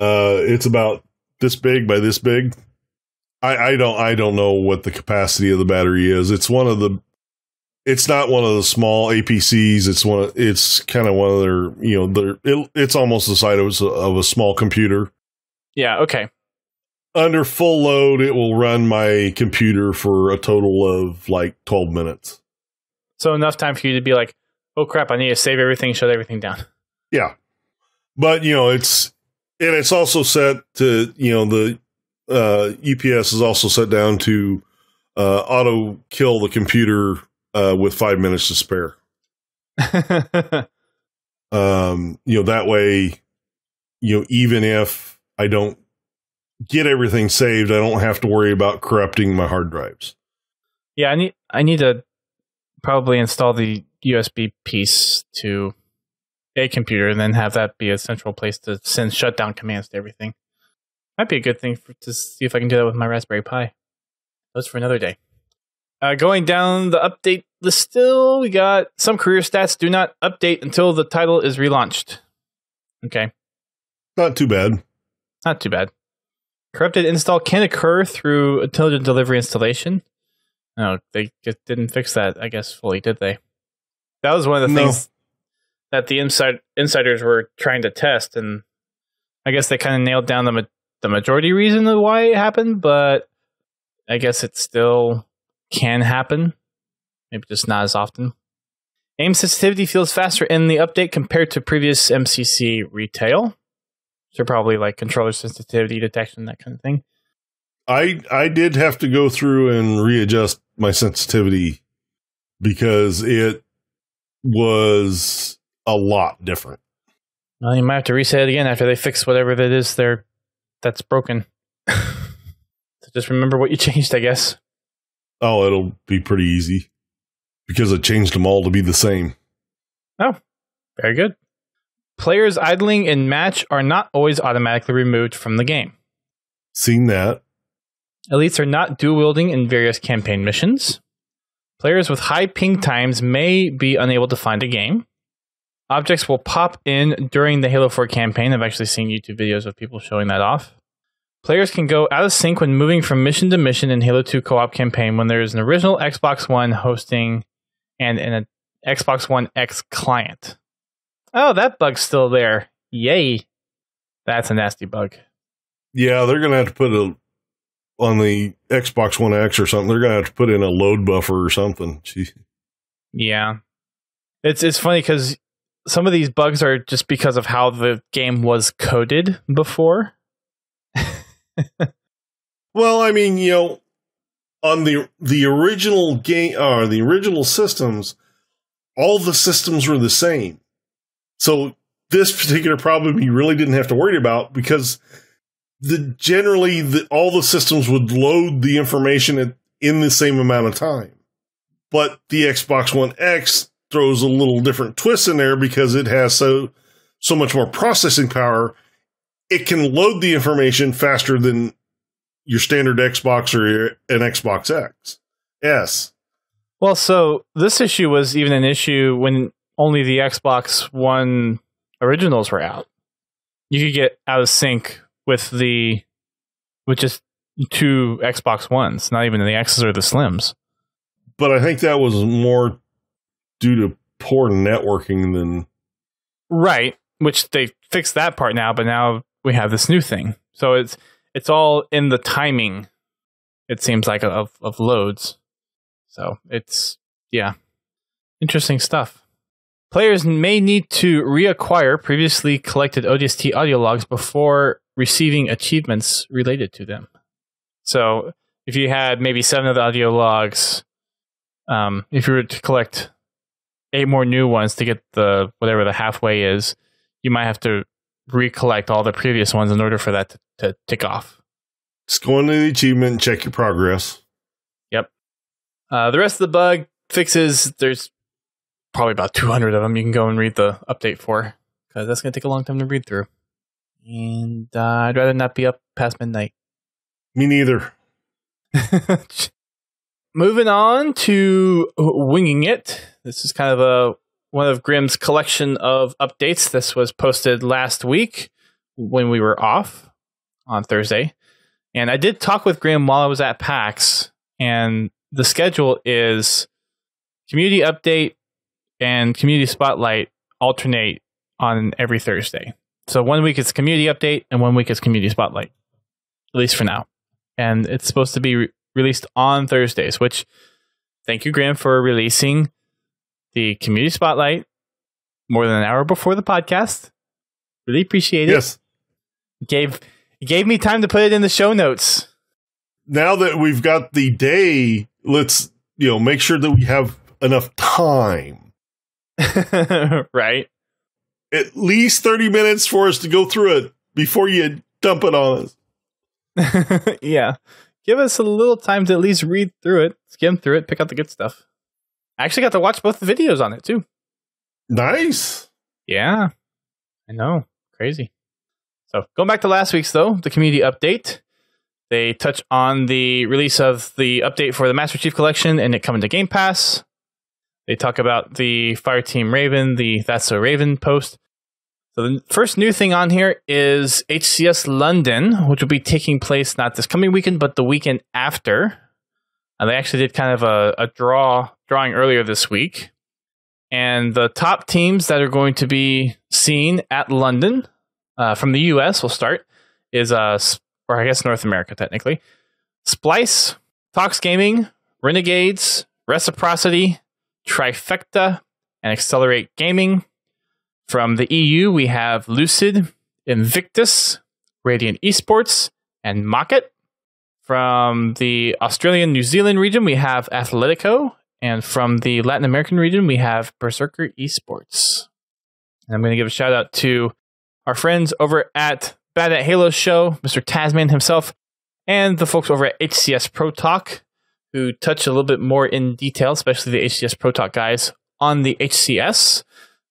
It's about this big by this big. I don't know what the capacity of the battery is. It's not one of the small APCs. It's kind of one of their, it's almost the size of a small computer. Yeah. Okay. Under full load, it will run my computer for a total of 12 minutes. So enough time for you to be like, oh crap, I need to save everything, shut everything down. Yeah. But, it's also set to, the UPS is also set down to auto kill the computer with 5 minutes to spare. That way, even if I don't get everything saved, I don't have to worry about corrupting my hard drives. Yeah, I need to probably install the USB piece to a computer and then have that be a central place to send shutdown commands to everything. Might be a good thing to see if I can do that with my Raspberry Pi. That's for another day. Going down the update list still, we got some career stats do not update until the title is relaunched. Okay. Not too bad. Not too bad. Corrupted install can occur through intelligent delivery installation. No, they just didn't fix that, I guess, fully, did they? That was one of the things that the insiders were trying to test, and I guess they kind of nailed down the majority reason of why it happened, but I guess it still can happen. Maybe just not as often. Aim sensitivity feels faster in the update compared to previous MCC retail. So probably like controller sensitivity detection, that kind of thing. I did have to go through and readjust my sensitivity because it was a lot different. Well, you might have to reset it again after they fix whatever that is that's broken. So just remember what you changed, I guess. Oh, it'll be pretty easy because I changed them all to be the same. Oh, very good. Players idling in match are not always automatically removed from the game. Seen that. Elites are not dual-wielding in various campaign missions. Players with high ping times may be unable to find a game. Objects will pop in during the Halo 4 campaign. I've actually seen YouTube videos of people showing that off. Players can go out of sync when moving from mission to mission in Halo 2 co-op campaign when there is an original Xbox One hosting and an Xbox One X client. Oh, that bug's still there. Yay. That's a nasty bug. Yeah, they're going to have to put on the Xbox One X or something, they're going to have to put in a load buffer or something. Jeez. Yeah. It's funny because some of these bugs are just because of how the game was coded before. Well, I mean, on the original game, or the original systems, all the systems were the same. So this particular problem you really didn't have to worry about because generally all the systems would load the information in the same amount of time. But the Xbox One X throws a little different twist in there because it has so much more processing power. It can load the information faster than your standard Xbox or an Xbox X. Yes. Well, so this issue was even an issue when only the Xbox One originals were out. You could get out of sync with just two Xbox Ones, not even the X's or the Slims. But I think that was more due to poor networking than... Right, which they fixed that part now, but now we have this new thing. So it's all in the timing, it seems like, of loads. So it's, yeah, interesting stuff. Players may need to reacquire previously collected ODST audio logs before receiving achievements related to them. So if you had maybe 7 of the audio logs, if you were to collect 8 more new ones to get the whatever the halfway is, you might have to recollect all the previous ones in order for that to tick off. Just go into the achievement and check your progress. Yep. The rest of the bug fixes, there's probably about 200 of them you can go and read the update for, because that's going to take a long time to read through. And I'd rather not be up past midnight. Me neither. Moving on to Winging It. This is kind of one of Grimm's collection of updates. This was posted last week when we were off on Thursday. And I did talk with Grimm while I was at PAX. And the schedule is community update and community spotlight alternate on every Thursday. So 1 week it's community update and 1 week it's community spotlight, at least for now. And it's supposed to be released on Thursdays, which thank you, Grimm, for releasing the community spotlight more than an hour before the podcast. Really appreciate it. Yes. Gave me time to put it in the show notes. Now that we've got the day, let's make sure that we have enough time. Right. At least 30 minutes for us to go through it before you dump it on us. Yeah. Give us a little time to at least read through it, skim through it, pick out the good stuff. I actually got to watch both the videos on it, too. Nice. Yeah. I know. Crazy. So, going back to last week's, though, the community update. They touch on the release of the update for the Master Chief Collection and it coming to Game Pass. They talk about the Fireteam Raven, the That's So Raven post. So the first new thing on here is HCS London, which will be taking place not this coming weekend, but the weekend after. They actually did kind of a drawing earlier this week. And the top teams that are going to be seen at London from the US, we'll start, is, or I guess North America technically, Splice, Fox Gaming, Renegades, Reciprocity, Trifecta, and Accelerate Gaming. From the EU, we have Lucid, Invictus, Radiant Esports, and Mocket. From the Australian New Zealand region, we have Athletico. And from the Latin American region, we have Berserker Esports. And I'm going to give a shout out to our friends over at Bad at Halo Show, Mr. Tasman himself, and the folks over at HCS Pro Talk, who touch a little bit more in detail, especially the HCS Pro Talk guys, on the HCS.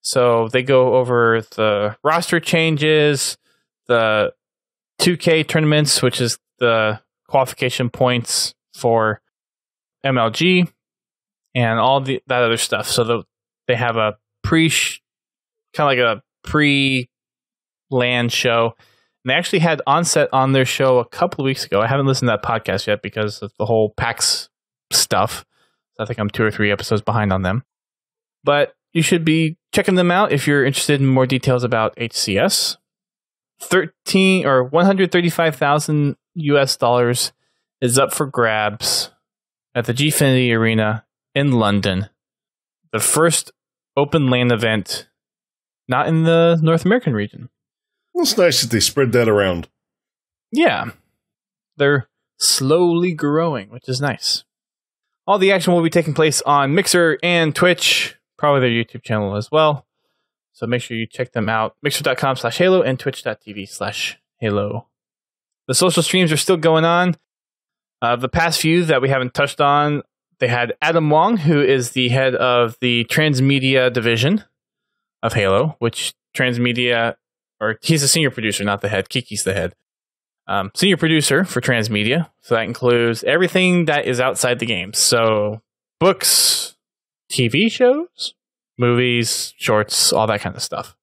So they go over the roster changes, the 2K tournaments, which is the qualification points for MLG, and all that other stuff. So they have a pre-LAN show. And they actually had Onset on their show a couple of weeks ago. I haven't listened to that podcast yet because of the whole PAX stuff. So I think I'm 2 or 3 episodes behind on them. But you should be checking them out if you're interested in more details about HCS. $135,000 US is up for grabs at the Gfinity Arena in London. The first open LAN event, not in the North American region. Well, it's nice that they spread that around. Yeah. They're slowly growing, which is nice. All the action will be taking place on Mixer and Twitch, probably their YouTube channel as well. So make sure you check them out. Mixer.com/Halo and Twitch.tv/Halo. The social streams are still going on. The past few that we haven't touched on, they had Adam Wong, who is the head of the Transmedia division of Halo, which Transmedia, or he's a senior producer, not the head. Kiki's the head. Senior producer for Transmedia. So that includes everything that is outside the games. So books, TV shows, movies, shorts, all that kind of stuff.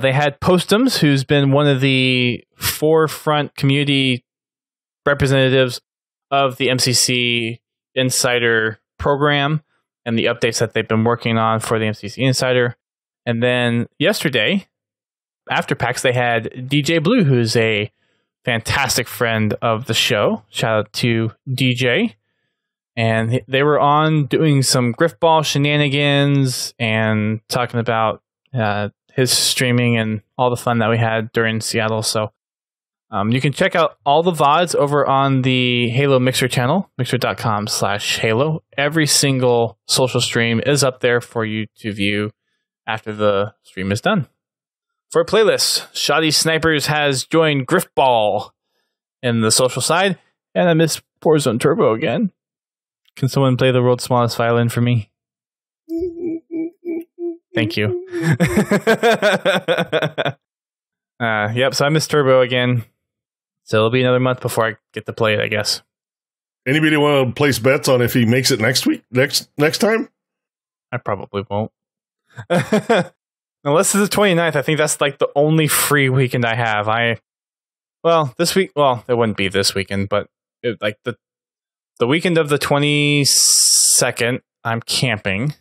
They had Postums, who's been one of the forefront community representatives of the MCC Insider program and the updates that they've been working on for the MCC Insider. And then yesterday, after PAX, they had DJ Blue, who's a fantastic friend of the show. Shout out to DJ. And they were on doing some Griffball shenanigans and talking about his streaming and all the fun that we had during Seattle. So you can check out all the VODs over on the Halo Mixer channel, mixer.com/Halo. Every single social stream is up there for you to view after the stream is done. For a playlist, Shoddy Snipers has joined Griffball in the social side, and I miss Warzone Turbo again. Can someone play the world's smallest violin for me? Thank you. Yep, so I miss Turbo again. So it'll be another month before I get to play it, I guess. Anybody want to place bets on if he makes it next week? Next time? I probably won't. Unless it's the 29th, I think that's like the only free weekend I have. This week, it wouldn't be this weekend, but the weekend of the 22nd, I'm camping.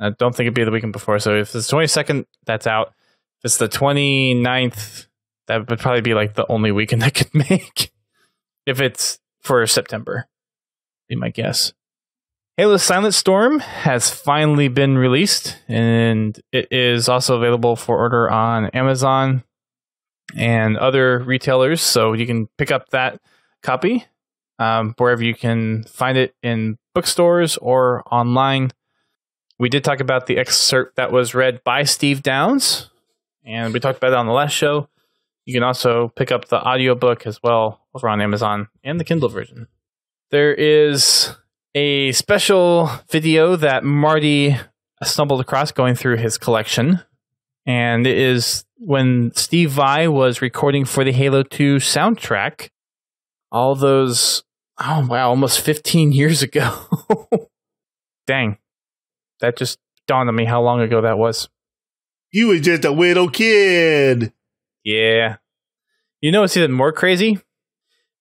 I don't think it'd be the weekend before. So if it's the 22nd, that's out. If it's the 29th, that would probably be like the only weekend I could make. If it's for September, be my guess. Halo Silent Storm has finally been released, and it is also available for order on Amazon and other retailers. So you can pick up that copy wherever you can find it in bookstores or online. We did talk about the excerpt that was read by Steve Downs, and we talked about it on the last show. You can also pick up the audiobook as well over on Amazon and the Kindle version. There is a special video that Marty stumbled across going through his collection, and it is when Steve Vai was recording for the Halo 2 soundtrack all those, almost 15 years ago. Dang. That just dawned on me how long ago that was. You was just a little kid. Yeah. You know what's even more crazy?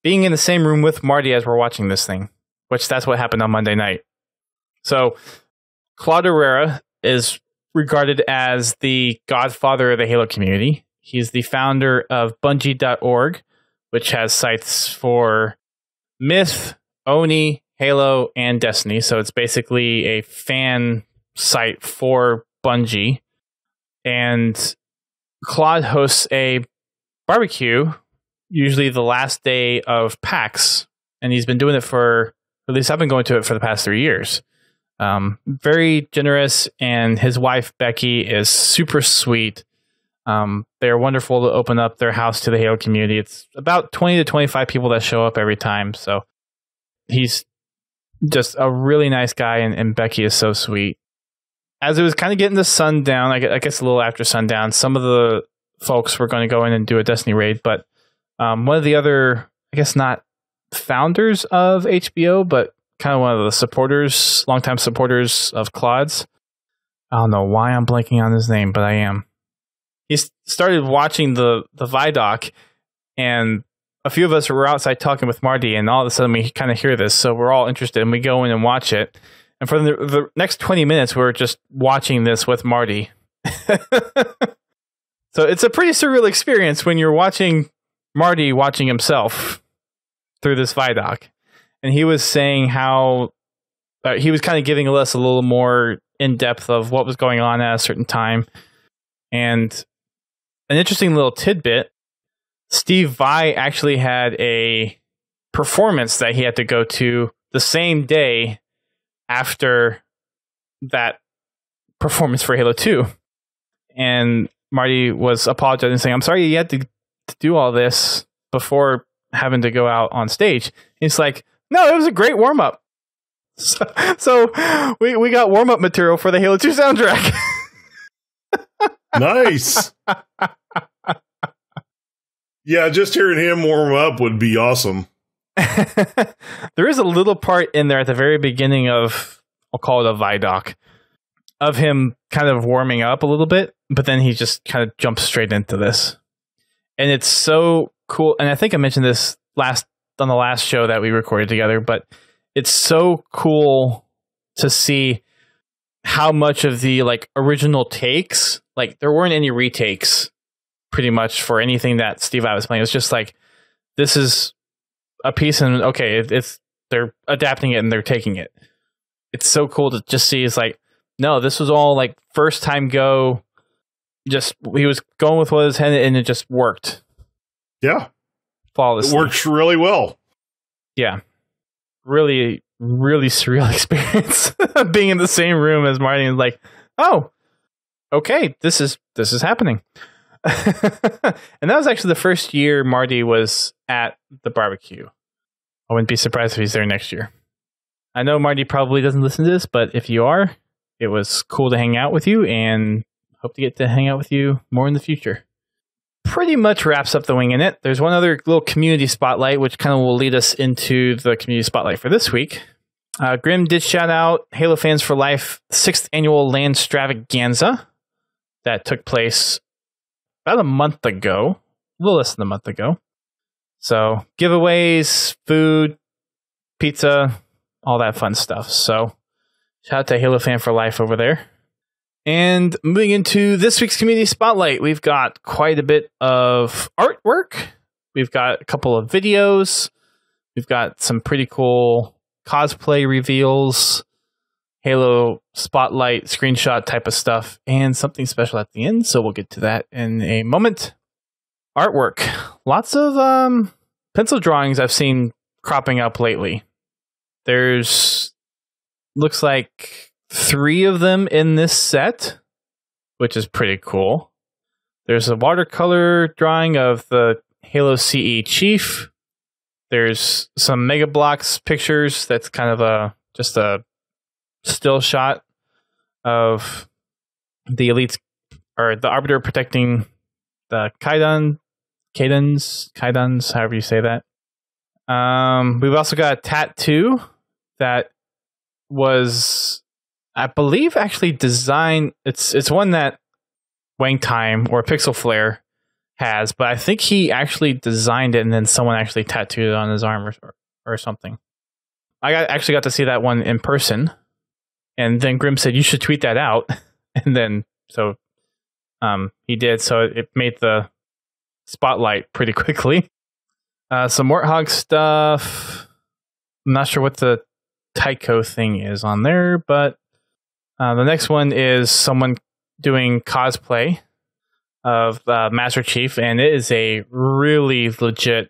Being in the same room with Marty as we're watching this thing, which that's what happened on Monday night. So, Claude Herrera is regarded as the godfather of the Halo community. He's the founder of Bungie.org, which has sites for Myth, Oni, Halo, and Destiny. So it's basically a fan site for Bungie. And Claude hosts a barbecue, usually the last day of PAX. And he's been doing it at least I've been going to it for the past 3 years. Very generous, and his wife, Becky, is super sweet. They're wonderful to open up their house to the Halo community. It's about 20 to 25 people that show up every time. So he's just a really nice guy, and Becky is so sweet. as it was kind of getting to sundown, I guess a little after sundown, some of the folks were going to go in and do a Destiny raid, but one of the other, I guess not founders of HBO, but kind of one of the supporters, longtime supporters of Claude's. I don't know why I'm blanking on his name, but I am. He started watching the Vidoc, and a few of us were outside talking with Marty, and all of a sudden we kind of hear this, so we're all interested, and we go in and watch it. And for the next 20 minutes, we're just watching this with Marty. So it's a pretty surreal experience when you're watching Marty watching himself through this Vidoc. And he was saying how he was kind of giving us a little more in depth of what was going on at a certain time. And an interesting little tidbit, Steve Vai actually had a performance that he had to go to the same day after that performance for Halo 2. And Marty was apologizing, saying, I'm sorry you had to do all this before having to go out on stage. He's like, no, it was a great warm-up. So we got warm-up material for the Halo 2 soundtrack. Nice. Yeah, just hearing him warm up would be awesome. There is a little part in there at the very beginning of, I'll call it a Vidoc, of him kind of warming up a little bit, but then he just kind of jumps straight into this. And it's so cool. And I think I mentioned this on the last show that we recorded together, but it's so cool to see how much of the like original takes, like there weren't any retakes pretty much for anything that Steve Vai was playing. It was just like, this is a piece and okay, they're adapting it and they're taking it. It's so cool to just see. It's like, no, this was all like first time go. Just he was going with what his head and it just worked. Yeah, flawlessly. It works really well. Yeah, really, really surreal experience being in the same room as Marty and like, oh, okay, this is happening. And that was actually the first year Marty was at the barbecue. I wouldn't be surprised if he's there next year. I know Marty probably doesn't listen to this, but if you are, it was cool to hang out with you and hope to get to hang out with you more in the future. Pretty much wraps up the Winging It. There's one other little community spotlight, which kind of will lead us into the community spotlight for this week. Grim did shout out Halo Fans for Life 6th Annual Land Stravaganza that took place about a month ago, a little less than a month ago. So giveaways, food, pizza, all that fun stuff. So shout out to Halo Fan for Life over there. And moving into this week's community spotlight, we've got quite a bit of artwork. We've got a couple of videos. We've got some pretty cool cosplay reveals, Halo spotlight screenshot type of stuff, and something special at the end. So we'll get to that in a moment. Artwork. Lots of pencil drawings I've seen cropping up lately. There's looks like 3 of them in this set, which is pretty cool. There's a watercolor drawing of the Halo CE Chief. There's some Mega Bloks pictures. That's kind of just a still shot of the elites or the Arbiter protecting the Kaidans, however you say that. We've also got a tattoo that was, I believe, actually designed. It's one that Wang Time or Pixel Flare has, but I think he actually designed it and then someone actually tattooed it on his arm or something. I actually got to see that one in person, and then Grim said you should tweet that out, and then so he did. So it made the spotlight pretty quickly. Some Warthog stuff. I'm not sure what the Tycho thing is on there, but the next one is someone doing cosplay of Master Chief, and it is a really legit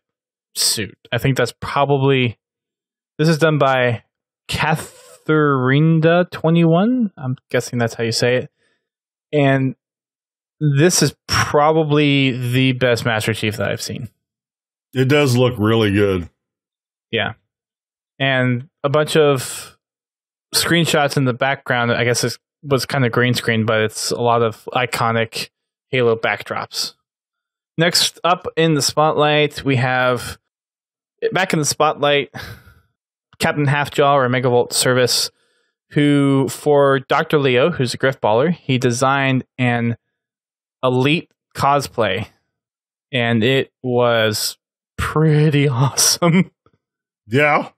suit. I think that's probably, this is done by Catherinda21. I'm guessing that's how you say it. And this is probably the best Master Chief that I've seen. It does look really good. Yeah. And a bunch of screenshots in the background, I guess it's was kind of green screen, but it's a lot of iconic Halo backdrops. Next up in the spotlight, we have back in the spotlight Captain Halfjaw or Megavolt Service, who for Dr. Leo, who's a Griff baller, he designed an elite cosplay, and it was pretty awesome. Yeah.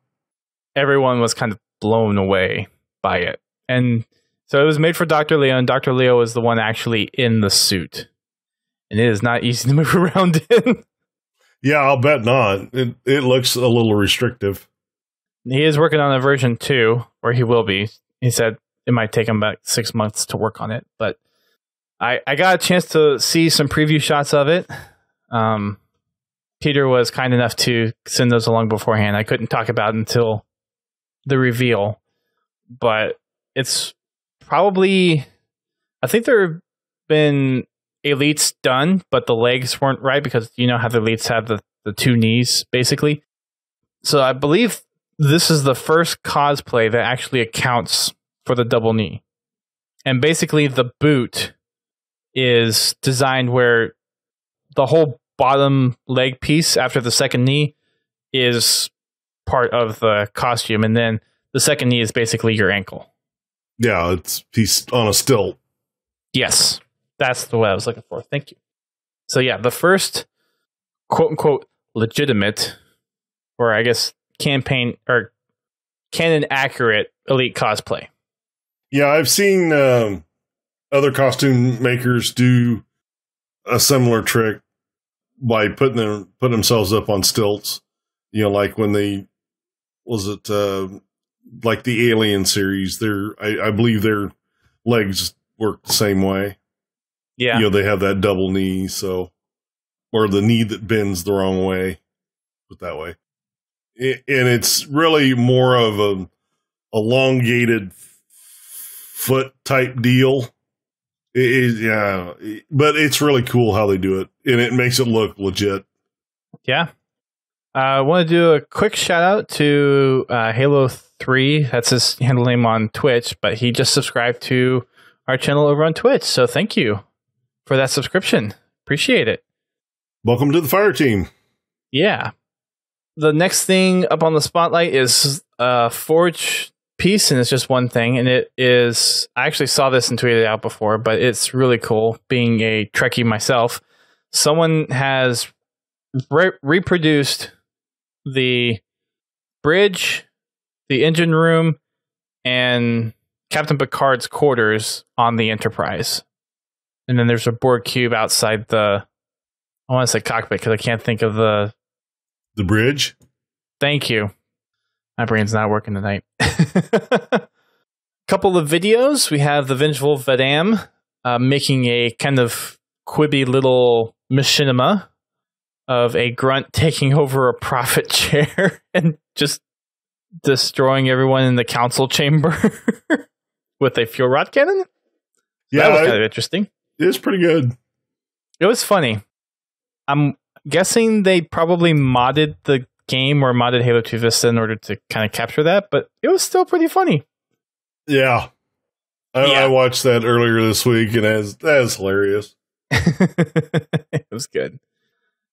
Everyone was kind of blown away by it. And so it was made for Dr. Leo, and Dr. Leo is the one actually in the suit. And it is not easy to move around in. Yeah, I'll bet not. It looks a little restrictive. He is working on a version 2, or he will be. He said it might take him about 6 months to work on it. But I got a chance to see some preview shots of it. Peter was kind enough to send those along beforehand. I couldn't talk about it until the reveal. But it's probably... I think there have been elites done, but the legs weren't right because you know how the elites have the two knees, basically. So I believe this is the first cosplay that actually accounts for the double knee. And basically the boot is designed where the whole bottom leg piece after the second knee is part of the costume, and then the second knee is basically your ankle. Yeah, he's on a stilt. Yes, that's the way I was looking for. Thank you. So yeah, the first quote unquote legitimate, or I guess campaign or canon accurate elite cosplay. Yeah, I've seen other costume makers do a similar trick by putting themselves up on stilts. You know, like when they like the Alien series. I believe their legs work the same way. Yeah, you know, they have that double knee, or the knee that bends the wrong way, put that way. And it's really more of a elongated foot type deal. Yeah, but it's really cool how they do it, and it makes it look legit. Yeah. I want to do a quick shout out to Halo 3. That's his handle name on Twitch, but he just subscribed to our channel over on Twitch. So thank you for that subscription. Appreciate it. Welcome to the fire team. Yeah. The next thing up on the spotlight is a Forge piece, and it's just one thing, and it is, I actually saw this and tweeted it out before, but it's really cool. Being a Trekkie myself, someone has reproduced the bridge, the engine room, and Captain Picard's quarters on the Enterprise. And then there's a Borg cube outside the, I want to say cockpit because I can't think of the bridge. Thank you. My brain's not working tonight. Couple of videos. We have the Vengeful Vadam making a kind of quibby little machinima of a grunt taking over a prophet chair and just destroying everyone in the council chamber with a fuel rod cannon. Yeah, that was kind of interesting. It was pretty good. It was funny. I'm guessing they probably modded the game or modded Halo 2 Vista in order to kind of capture that, but it was still pretty funny. Yeah. I watched that earlier this week, and that was hilarious. It was good.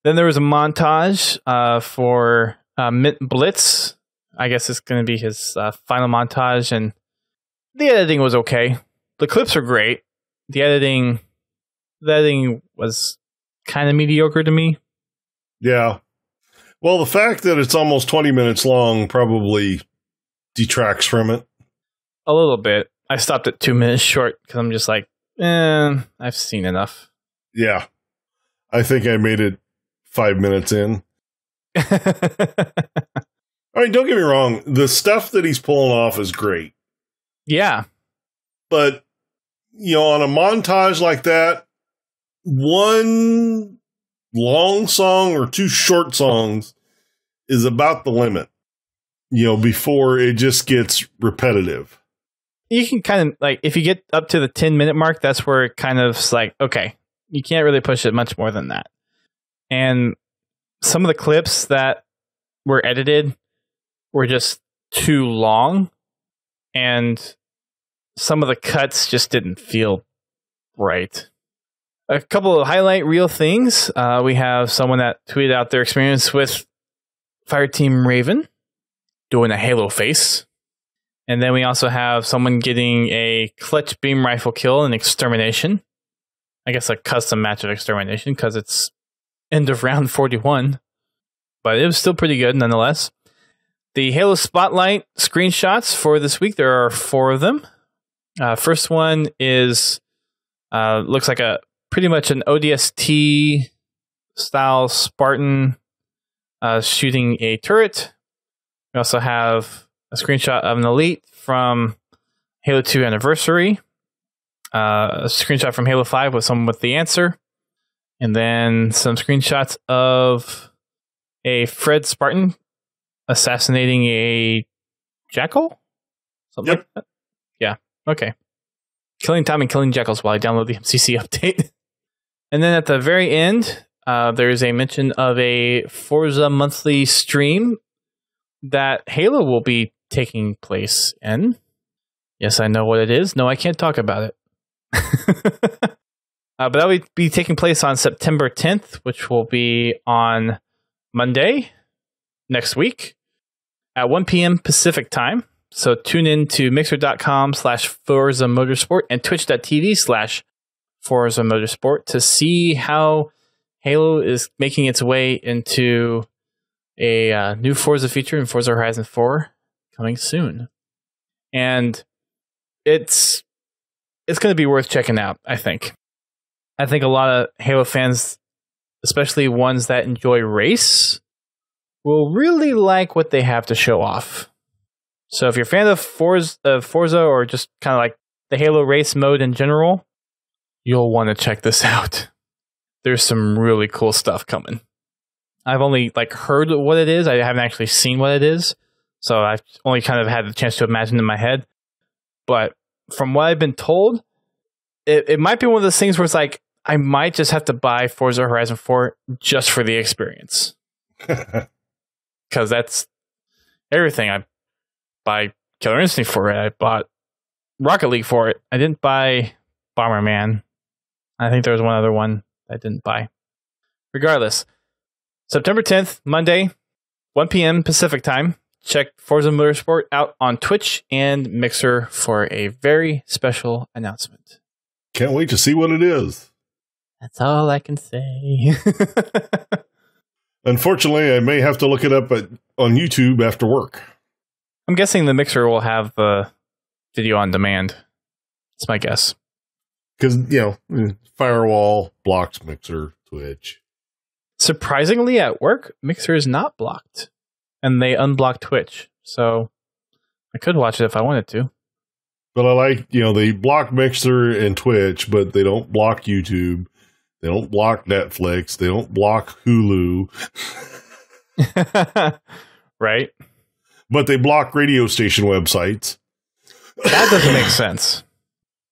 Then there was a montage for Mint Blitz. I guess it's going to be his final montage, and the editing was okay. The clips are great. The editing was kind of mediocre to me. Yeah. Well, the fact that it's almost 20 minutes long probably detracts from it. A little bit. I stopped at 2 minutes short because I'm just like, I've seen enough. Yeah. I think I made it 5 minutes in. I mean, don't get me wrong. The stuff that he's pulling off is great. Yeah. But, you know, on a montage like that, one long song or two short songs is about the limit, you know, before it just gets repetitive. You can kind of, like, if you get up to the 10-minute mark, that's where it kind of like, okay, you can't really push it much more than that. And some of the clips that were edited were just too long. And some of the cuts just didn't feel right. A couple of highlight reel things. We have someone that tweeted out their experience with Fireteam Raven doing a Halo face. And then we also have someone getting a clutch beam rifle kill in Extermination. I guess a custom match of Extermination because it's end of round 41. But it was still pretty good nonetheless. The Halo Spotlight screenshots for this week, there are 4 of them. First one is looks like pretty much an ODST style Spartan shooting a turret. We also have a screenshot of an Elite from Halo 2 Anniversary. A screenshot from Halo 5 with someone with the answer. And then some screenshots of a Fred Spartan assassinating a jackal? Something like that? Yeah, okay. Killing time and killing jackals while I download the MCC update. And then at the very end, there's a mention of a Forza monthly stream that Halo will be taking place in. Yes, I know what it is. No, I can't talk about it. But that will be taking place on September 10th, which will be on Monday next week at 1 p.m. Pacific time. So tune in to mixer.com/Forza Motorsport and twitch.tv/Forza Motorsport to see how Halo is making its way into a new Forza feature in Forza Horizon 4 coming soon. And it's going to be worth checking out, I think. I think a lot of Halo fans, especially ones that enjoy race, will really like what they have to show off. So if you're a fan of Forza or just kind of like the Halo race mode in general, you'll want to check this out. There's some really cool stuff coming. I've only heard what it is. I haven't actually seen what it is. So I've only kind of had the chance to imagine in my head. But from what I've been told, it might be one of those things where it's like, I might just have to buy Forza Horizon 4 just for the experience. Because that's everything. I buy Killer Instinct for it. I bought Rocket League for it. I didn't buy Bomberman. I think there was one other one I didn't buy. Regardless, September 10th, Monday, 1 p.m. Pacific time. Check Forza Motorsport out on Twitch and Mixer for a very special announcement. Can't wait to see what it is. That's all I can say. Unfortunately, I may have to look it up on YouTube after work. I'm guessing the Mixer will have the video on demand. That's my guess. Because, firewall blocks Mixer, Twitch. Surprisingly, at work, Mixer is not blocked. And they unblock Twitch. So I could watch it if I wanted to. But I like, they block Mixer and Twitch, but they don't block YouTube. They don't block Netflix. They don't block Hulu. Right. But they block radio station websites. That doesn't make sense.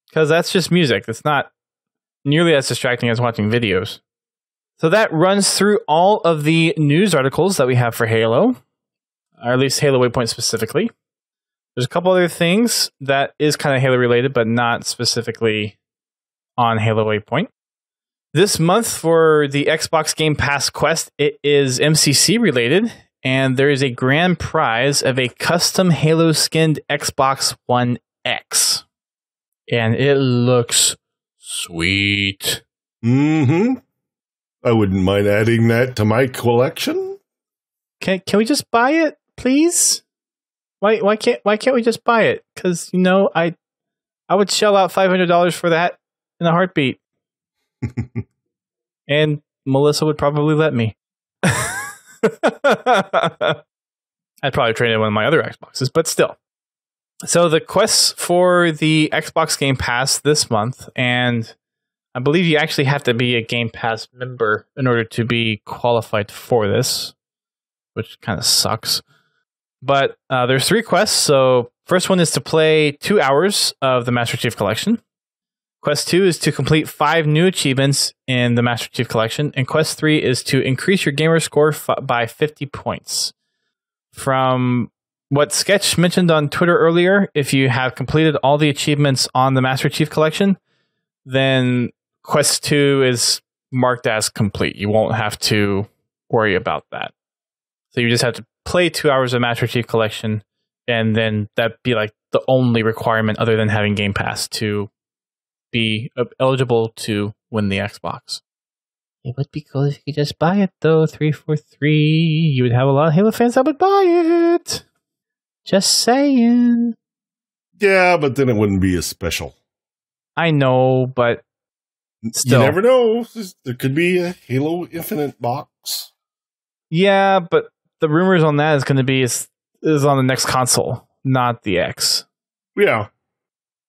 Because that's just music. It's not nearly as distracting as watching videos. So that runs through all of the news articles that we have for Halo. Or at least Halo Waypoint specifically. There's a couple other things that is kind of Halo related, but not specifically on Halo Waypoint. This month for the Xbox Game Pass Quest, it is MCC related, and there is a grand prize of a custom Halo skinned Xbox One X. And it looks sweet. Mm-hmm. I wouldn't mind adding that to my collection. Can we just buy it, please? Why can't we just buy it? Because I would shell out $500 for that in a heartbeat. And Melissa would probably let me. I'd probably trade in one of my other Xboxes, but still. So the quests for the Xbox Game Pass this month, and I believe you actually have to be a Game Pass member in order to be qualified for this, which kind of sucks. But there's 3 quests. So first one is to play 2 hours of the Master Chief Collection. Quest 2 is to complete 5 new achievements in the Master Chief Collection. And Quest 3 is to increase your gamer score by 50 points. From what Sketch mentioned on Twitter earlier, if you have completed all the achievements on the Master Chief Collection, then Quest 2 is marked as complete. You won't have to worry about that. So you just have to play 2 hours of Master Chief Collection, and then that'd be like the only requirement other than having Game Pass to be eligible to win the Xbox. It would be cool if you could just buy it, though, 343. You would have a lot of Halo fans that would buy it. Just saying. Yeah, but then it wouldn't be as special. I know, but still. You never know. There could be a Halo Infinite box. Yeah, but the rumors on that is going to be is on the next console, not the X. Yeah.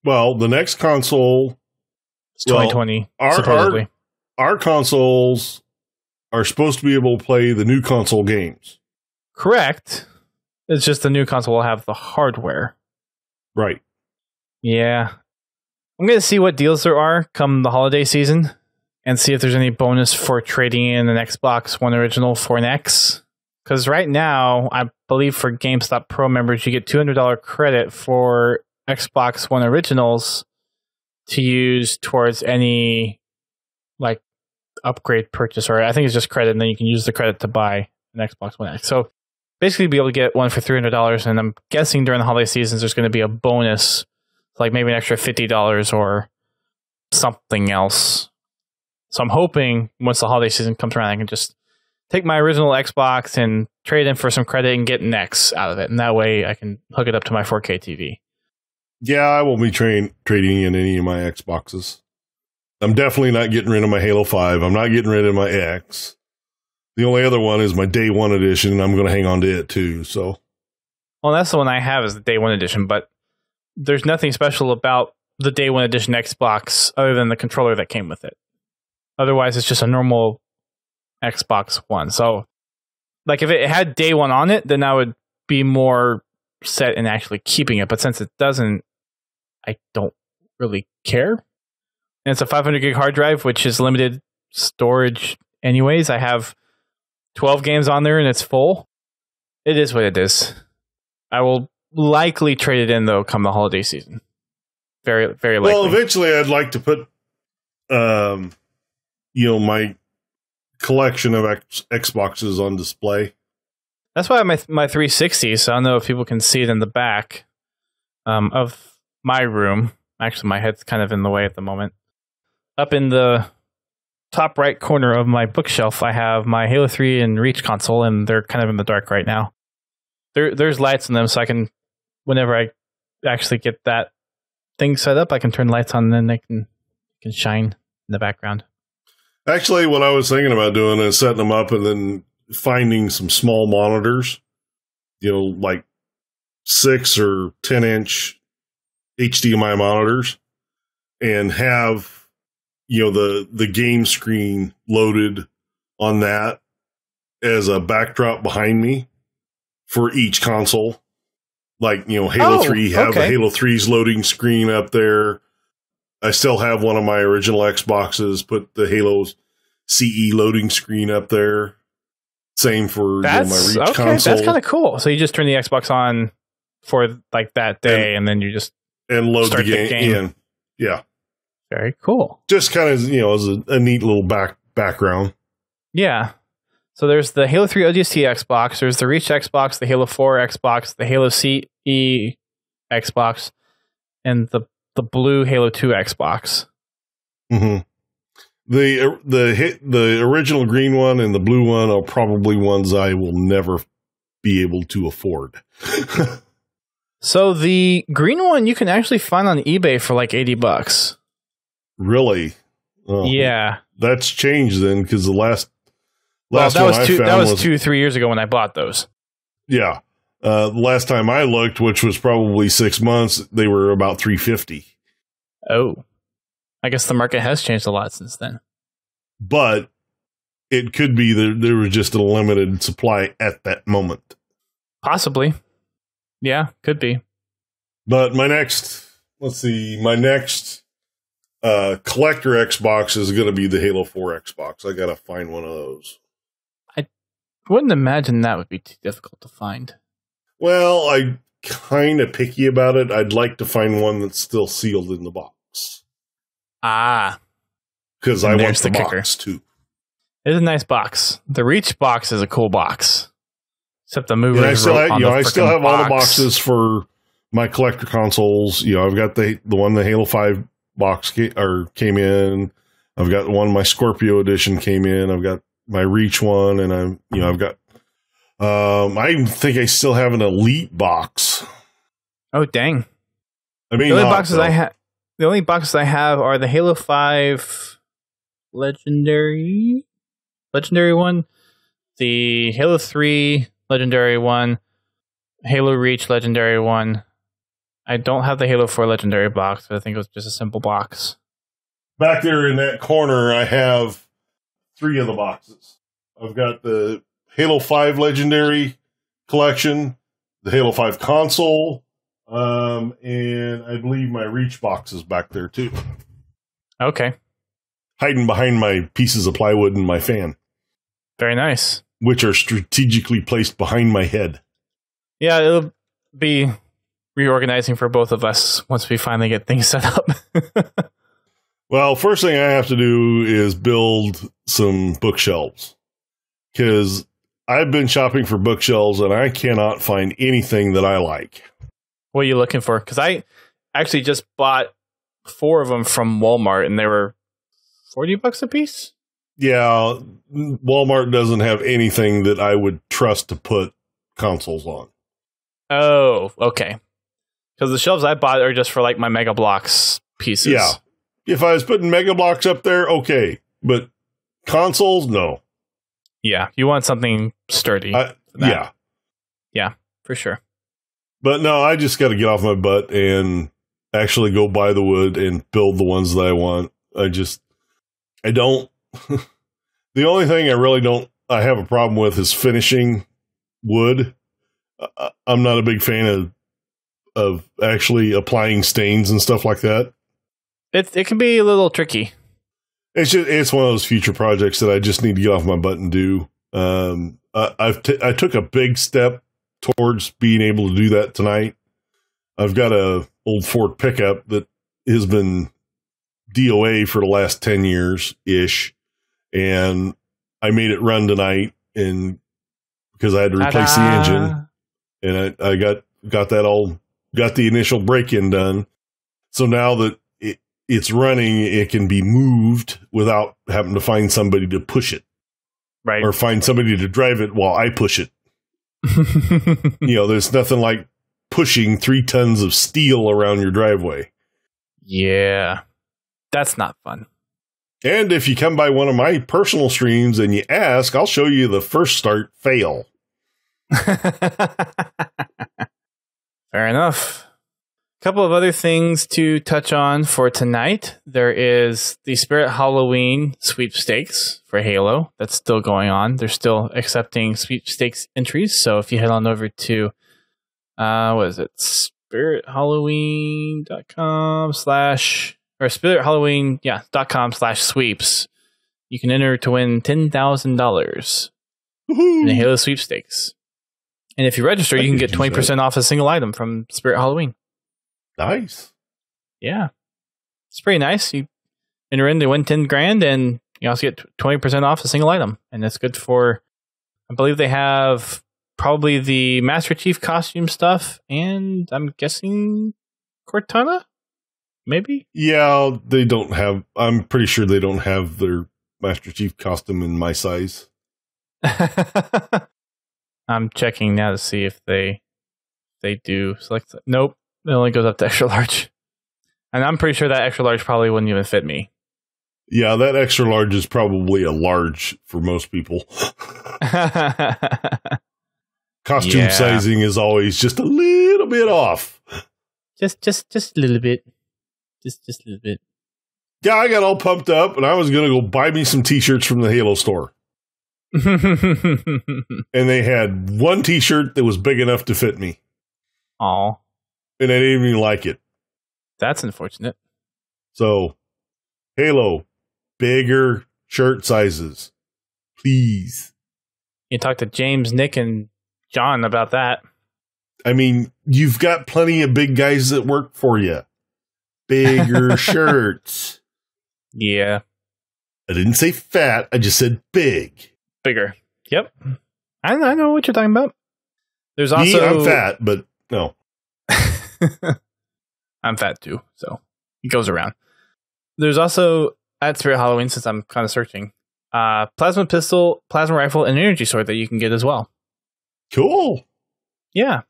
Well, the next console... It's 2020, supposedly. Our consoles are supposed to be able to play the new console games. Correct. It's just the new console will have the hardware. Right. Yeah. I'm going to see what deals there are come the holiday season and see if there's any bonus for trading in an Xbox One original for an X. Because right now, I believe for GameStop Pro members, you get $200 credit for Xbox One originals to use towards any like upgrade purchase, or I think it's just credit, and then you can use the credit to buy an Xbox One X. So basically, be able to get one for $300, and I'm guessing during the holiday seasons there's going to be a bonus, like maybe an extra $50 or something else. So I'm hoping once the holiday season comes around, I can just take my original Xbox and trade in for some credit and get an X out of it, and that way I can hook it up to my 4K TV. Yeah, I won't be trading in any of my Xboxes. I'm definitely not getting rid of my Halo 5. I'm not getting rid of my X. The only other one is my Day 1 edition, and I'm going to hang on to it too. So, well, that's the one I have, is the Day 1 edition, but there's nothing special about the Day 1 edition Xbox other than the controller that came with it. Otherwise, it's just a normal Xbox One. So, like, if it had Day 1 on it, then I would be more set in actually keeping it. But since it doesn't, I don't really care. And it's a 500 gig hard drive, which is limited storage anyways. I have 12 games on there and it's full. It is what it is. I will likely trade it in, though, come the holiday season. Very, very likely. Well, eventually I'd like to put, my collection of Xboxes on display. That's why my 360, so I don't know if people can see it in the back of my room. Actually, my head's kind of in the way at the moment. Up in the top right corner of my bookshelf, I have my Halo 3 and Reach console, and they're kind of in the dark right now. There's lights in them, so I can, whenever I actually get that thing set up, I can turn lights on, and then they can shine in the background. Actually, what I was thinking about doing is setting them up and then finding some small monitors, like 6 or 10-inch HDMI monitors, and have, the game screen loaded on that as a backdrop behind me for each console. Like, Halo 3, have a Halo 3's loading screen up there. I still have one of my original Xboxes, put the Halo's CE loading screen up there. Same for my Reach console. That's kind of cool. So you just turn the Xbox on for like that day, and then you just load the game in. Yeah, very cool. Just kind of as a neat little background. Yeah. So there's the Halo 3 ODST Xbox. There's the Reach Xbox, the Halo 4 Xbox, the Halo CE Xbox, and the blue Halo 2 Xbox. Mm-hmm. The original green one and the blue one are probably ones I will never be able to afford. So the green one you can actually find on eBay for like $80. Really? Oh, yeah. That's changed then, because the last that was 2-3 years ago when I bought those. Yeah. The last time I looked, which was probably 6 months, they were about $350. Oh. I guess the market has changed a lot since then. But it could be that there was just a limited supply at that moment. Possibly. Yeah, could be. But my next collector Xbox is going to be the Halo 4 Xbox. I got to find one of those. I wouldn't imagine that would be too difficult to find. Well, I'm kind of picky about it. I'd like to find one that's still sealed in the box. Ah. Because I want the box, too. It's a nice box. The Reach box is a cool box. Except the movie. I still have all the boxes for my collector consoles. I've got the one the Halo 5 box came in. I've got one my Scorpio edition came in. I've got my Reach one, and I've got. I think I still have an Elite box. Oh dang! I mean, the only boxes I have are the Halo 5 Legendary one, the Halo 3 Legendary one, Halo Reach Legendary one. I don't have the Halo 4 Legendary box, but I think it was just a simple box. Back there in that corner, I have 3 of the boxes. I've got the Halo 5 Legendary collection, the Halo 5 console, and I believe my Reach box is back there too. Okay. Hiding behind my pieces of plywood and my fan. Very nice. Which are strategically placed behind my head. Yeah, it'll be reorganizing for both of us once we finally get things set up. Well, first thing I have to do is build some bookshelves. Because I've been shopping for bookshelves and I cannot find anything that I like. What are you looking for? Because I actually just bought 4 of them from Walmart and they were $40 a piece? Yeah, Walmart doesn't have anything that I would trust to put consoles on. Oh, okay. Because the shelves I bought are just for like my Mega Bloks pieces. Yeah. If I was putting Mega Bloks up there, okay. But consoles, no. Yeah, you want something sturdy. Yeah. Yeah, for sure. But no, I just got to get off my butt and actually go buy the wood and build the ones that I want. I don't. The only thing I have a problem with is finishing wood. I'm not a big fan of actually applying stains and stuff like that. It can be a little tricky. It's one of those future projects that I just need to get off my butt and do. I took a big step towards being able to do that tonight. I've got a old Ford pickup that has been DOA for the last 10 years ish, and I made it run tonight, and because I had to replace the engine, and I got the initial break-in done. So now that it's running, it can be moved without having to find somebody to push it, right? Or find somebody to drive it while I push it. There's nothing like pushing 3 tons of steel around your driveway. Yeah. That's not fun. And if you come by one of my personal streams and you ask, I'll show you the first start fail. Fair enough. A couple of other things to touch on for tonight. There is the Spirit Halloween sweepstakes for Halo. That's still going on. They're still accepting sweepstakes entries. So if you head on over to, what is it? SpiritHalloween.com/ or SpiritHalloween.com/sweeps. You can enter to win $10,000 in the Halo sweepstakes. And if you register, you can get 20% off a single item from Spirit Halloween. Nice. Yeah. It's pretty nice. You enter in, they win 10 grand, and you also get 20% off a single item. And it's good for, I believe they have probably the Master Chief costume stuff, and I'm guessing Cortana? Maybe? Yeah, they don't have, I'm pretty sure they don't have their Master Chief costume in my size. I'm checking now to see if they do select. Nope, it only goes up to extra large. And I'm pretty sure that extra large probably wouldn't even fit me. Yeah, that extra large is probably a large for most people. Costume sizing is always just a little bit off. Just a little bit. Just a little bit. Yeah, I got all pumped up and I was going to go buy me some t-shirts from the Halo store. And they had one t-shirt that was big enough to fit me. Aw. And I didn't even like it. That's unfortunate. So, Halo, bigger shirt sizes. Please. You talk to James, Nick, and John about that. I mean, you've got plenty of big guys that work for you. Bigger shirts. Yeah. I didn't say fat. I just said big. Bigger. Yep. I know what you're talking about. There's also... Me, I'm fat, but no. I'm fat too, so it goes around. There's also, at Spirit Halloween, since I'm kind of searching, plasma pistol, plasma rifle, and energy sword that you can get as well. Cool. Yeah.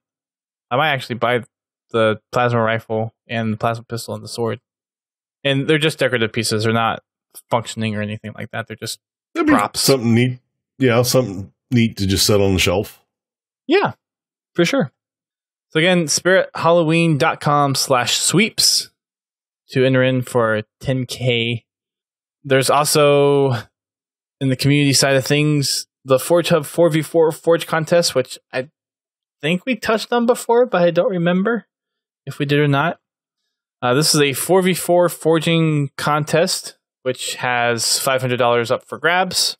I might actually buy the plasma rifle and the plasma pistol and the sword. And they're just decorative pieces. They're not functioning or anything like that. They're just props. Something neat. Yeah, something neat to just set on the shelf. Yeah, for sure. So again, spirithalloween.com/sweeps to enter in for 10K. There's also, in the community side of things, the Forge Hub 4v4 Forge contest, which I think we touched on before, but I don't remember if we did or not. This is a 4v4 forging contest, which has $500 up for grabs.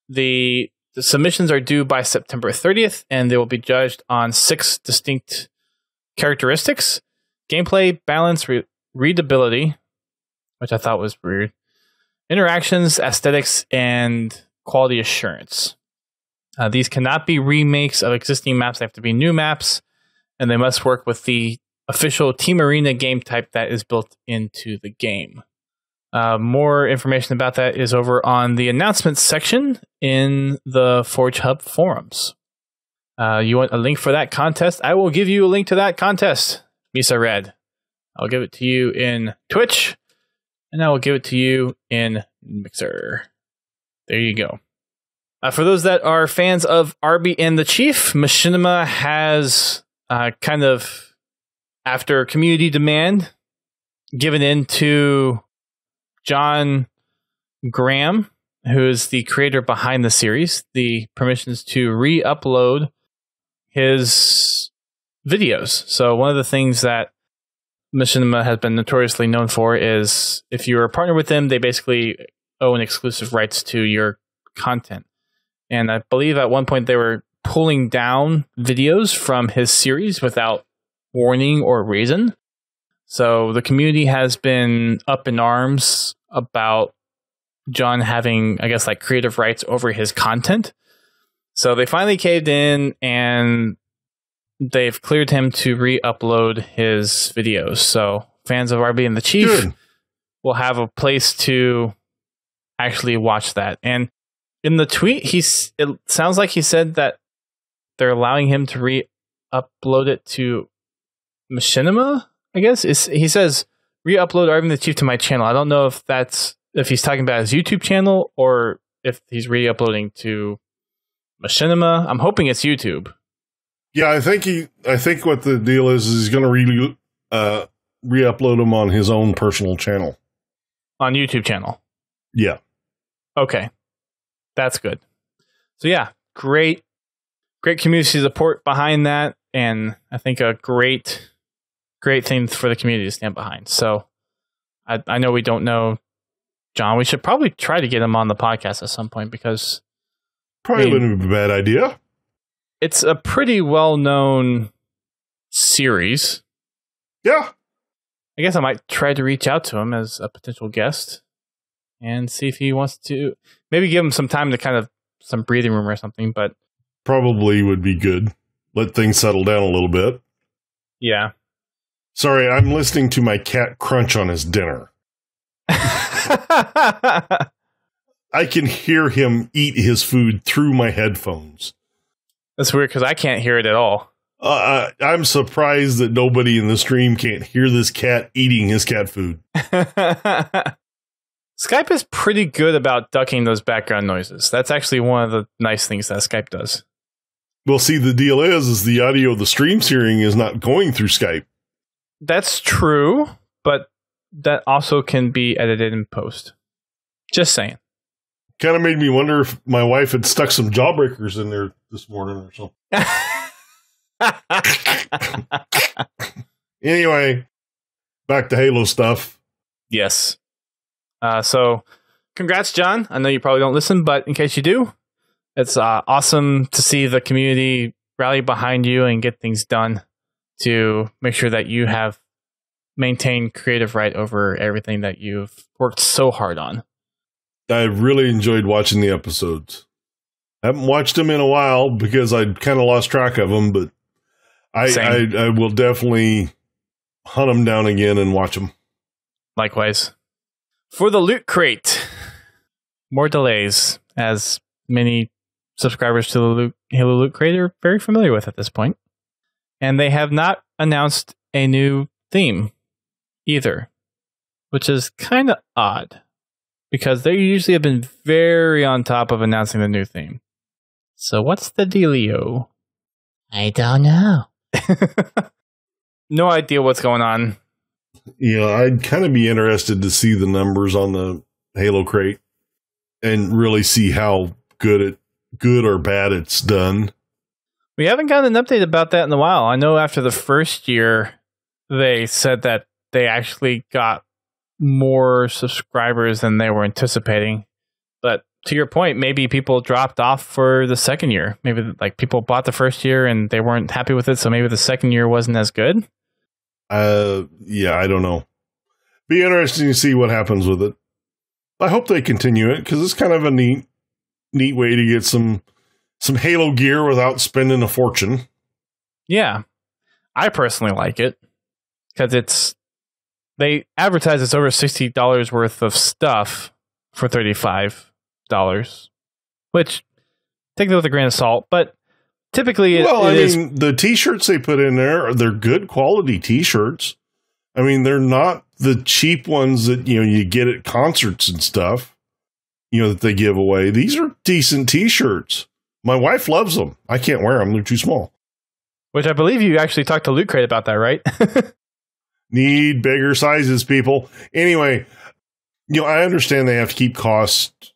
The submissions are due by September 30th, and they will be judged on 6 distinct characteristics: gameplay, balance, readability, which I thought was weird, interactions, aesthetics, and quality assurance. These cannot be remakes of existing maps. They have to be new maps, and they must work with the official Team Arena game type that is built into the game. More information about that is over on the announcements section in the Forge Hub forums. You want a link for that contest? I will give you a link to that contest, Misa Red. I'll give it to you in Twitch, and I will give it to you in Mixer. There you go. For those that are fans of Arby and the Chief, Machinima has kind of, after community demand, given in to John Graham, who is the creator behind the series, the permissions to re-upload his videos. So one of the things that Machinima has been notoriously known for is if you're a partner with them, they basically own exclusive rights to your content. And I believe at one point they were pulling down videos from his series without warning or reason. So the community has been up in arms about John having, I guess, like creative rights over his content. So they finally caved in and they've cleared him to re-upload his videos. So fans of Arby and the Chief will have a place to actually watch that. And in the tweet, it sounds like he said that they're allowing him to re-upload it to Machinima, I guess. He says, re-upload Arby and the Chief to my channel. I don't know if he's talking about his YouTube channel or if he's re-uploading to Machinima. I'm hoping it's YouTube. Yeah, I think what the deal is he's going to re-upload them on his own personal channel. On YouTube channel? Yeah. Okay. That's good. So yeah, great community support behind that, and I think a great thing for the community to stand behind. So I know we don't know John. We should probably try to get him on the podcast at some point because probably wouldn't be a bad idea. It's a pretty well-known series. Yeah. I guess I might try to reach out to him as a potential guest and see if he wants to maybe give him some time to kind of some breathing room or something, but probably would be good. Let things settle down a little bit. Yeah. Sorry, I'm listening to my cat crunch on his dinner. I can hear him eat his food through my headphones. That's weird because I can't hear it at all. I'm surprised that nobody in the stream can't hear this cat eating his cat food. Skype is pretty good about ducking those background noises. That's actually one of the nice things that Skype does. Well, see, the deal is the audio of the stream's hearing is not going through Skype. That's true, but that also can be edited in post. Just saying. Kind of made me wonder if my wife had stuck some jawbreakers in there this morning or something. Anyway, back to Halo stuff. Yes. So, congrats, John. I know you probably don't listen, but in case you do, it's awesome to see the community rally behind you and get things done to make sure that you have maintained creative right over everything that you've worked so hard on. I really enjoyed watching the episodes. I haven't watched them in a while because I kind of lost track of them, but I will definitely hunt them down again and watch them. Likewise. For the Loot Crate, more delays, as many subscribers to the Halo Loot Crate are very familiar with at this point. And they have not announced a new theme either, which is kind of odd because they usually have been very on top of announcing the new theme. So what's the dealio? I don't know. No idea what's going on. I'd kind of be interested to see the numbers on the Halo Crate and really see how good or bad it's done. We haven't gotten an update about that in a while. I know after the first year, they said that they actually got more subscribers than they were anticipating. But to your point, maybe people dropped off for the second year. Maybe like people bought the first year and they weren't happy with it, so maybe the second year wasn't as good. Yeah, I don't know. Be interesting to see what happens with it. I hope they continue it because it's kind of a neat way to get some Halo gear without spending a fortune. Yeah, I personally like it because they advertise it's over $60 worth of stuff for $35, which take it with a grain of salt, but typically the t-shirts they put in there, they're good quality t-shirts. I mean, they're not the cheap ones that, you get at concerts and stuff, that they give away. These are decent t-shirts. My wife loves them. I can't wear them. They're too small. Which I believe you actually talked to Loot Crate about that, right? Need bigger sizes, people. Anyway, I understand they have to keep costs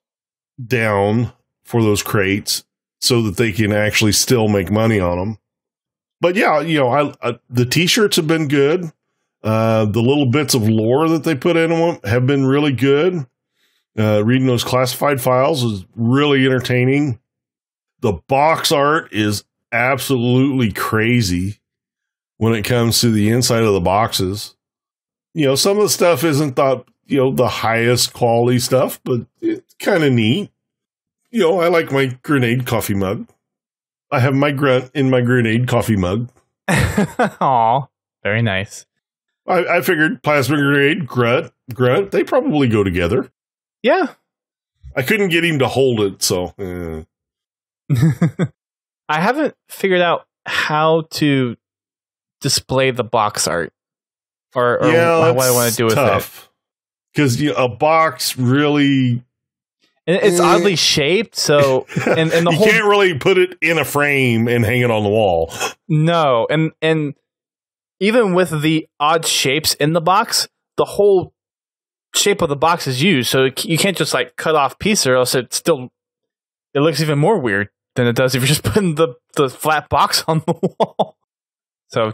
down for those crates so that they can actually still make money on them. But yeah, the t-shirts have been good. The little bits of lore that they put in them have been really good. Reading those classified files is really entertaining. The box art is absolutely crazy when it comes to the inside of the boxes. Some of the stuff isn't the highest quality stuff, but it's kind of neat. I like my grenade coffee mug. I have my grunt in my grenade coffee mug. Aw, very nice. I figured plasma grenade, grunt, they probably go together. Yeah. I couldn't get him to hold it, so. I haven't figured out how to display the box art or what I want to do with it. Because a box really... It's oddly shaped, so... and the you can't really put it in a frame and hang it on the wall. No, and even with the odd shapes in the box, the whole shape of the box is used, so you can't just cut off pieces, or else it looks even more weird than it does if you're just putting the flat box on the wall. So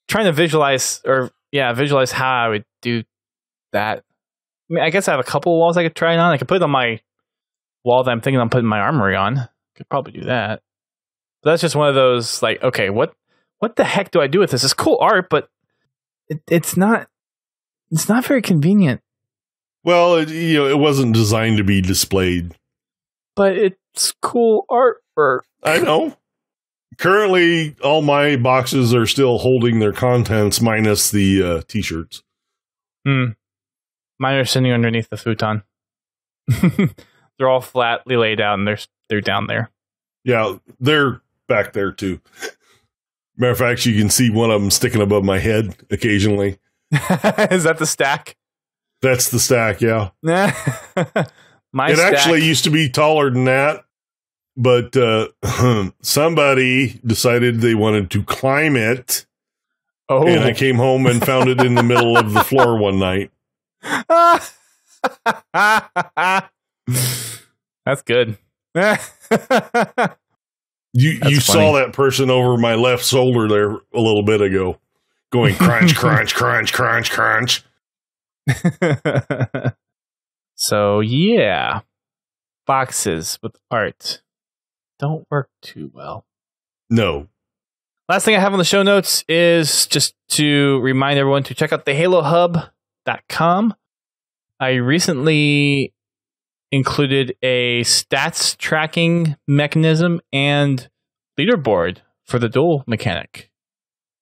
trying to visualize how I would do that. I mean, I guess I have a couple walls I could try it on. I could put it on my wall that I'm thinking I'm putting my armory on. Could probably do that. But that's just one of those okay, what the heck do I do with this? It's cool art, but it's not very convenient. Well, it wasn't designed to be displayed. But it's cool artwork. I know. Currently, all my boxes are still holding their contents minus the t-shirts. Mine are sitting underneath the futon. They're all flatly laid out, and they're down there. Yeah, they're back there too. Matter of fact, you can see one of them sticking above my head occasionally. Is that the stack? That's the stack, yeah. It actually used to be taller than that, but somebody decided they wanted to climb it. Oh. And I came home and found it in the middle of the floor one night. That's good. You saw that person over my left shoulder there a little bit ago going crunch, crunch, crunch, crunch, crunch. So, yeah. Boxes with art don't work too well. No. Last thing I have on the show notes is just to remind everyone to check out the HaloHub.com. I recently included a stats tracking mechanism and leaderboard for the duel mechanic.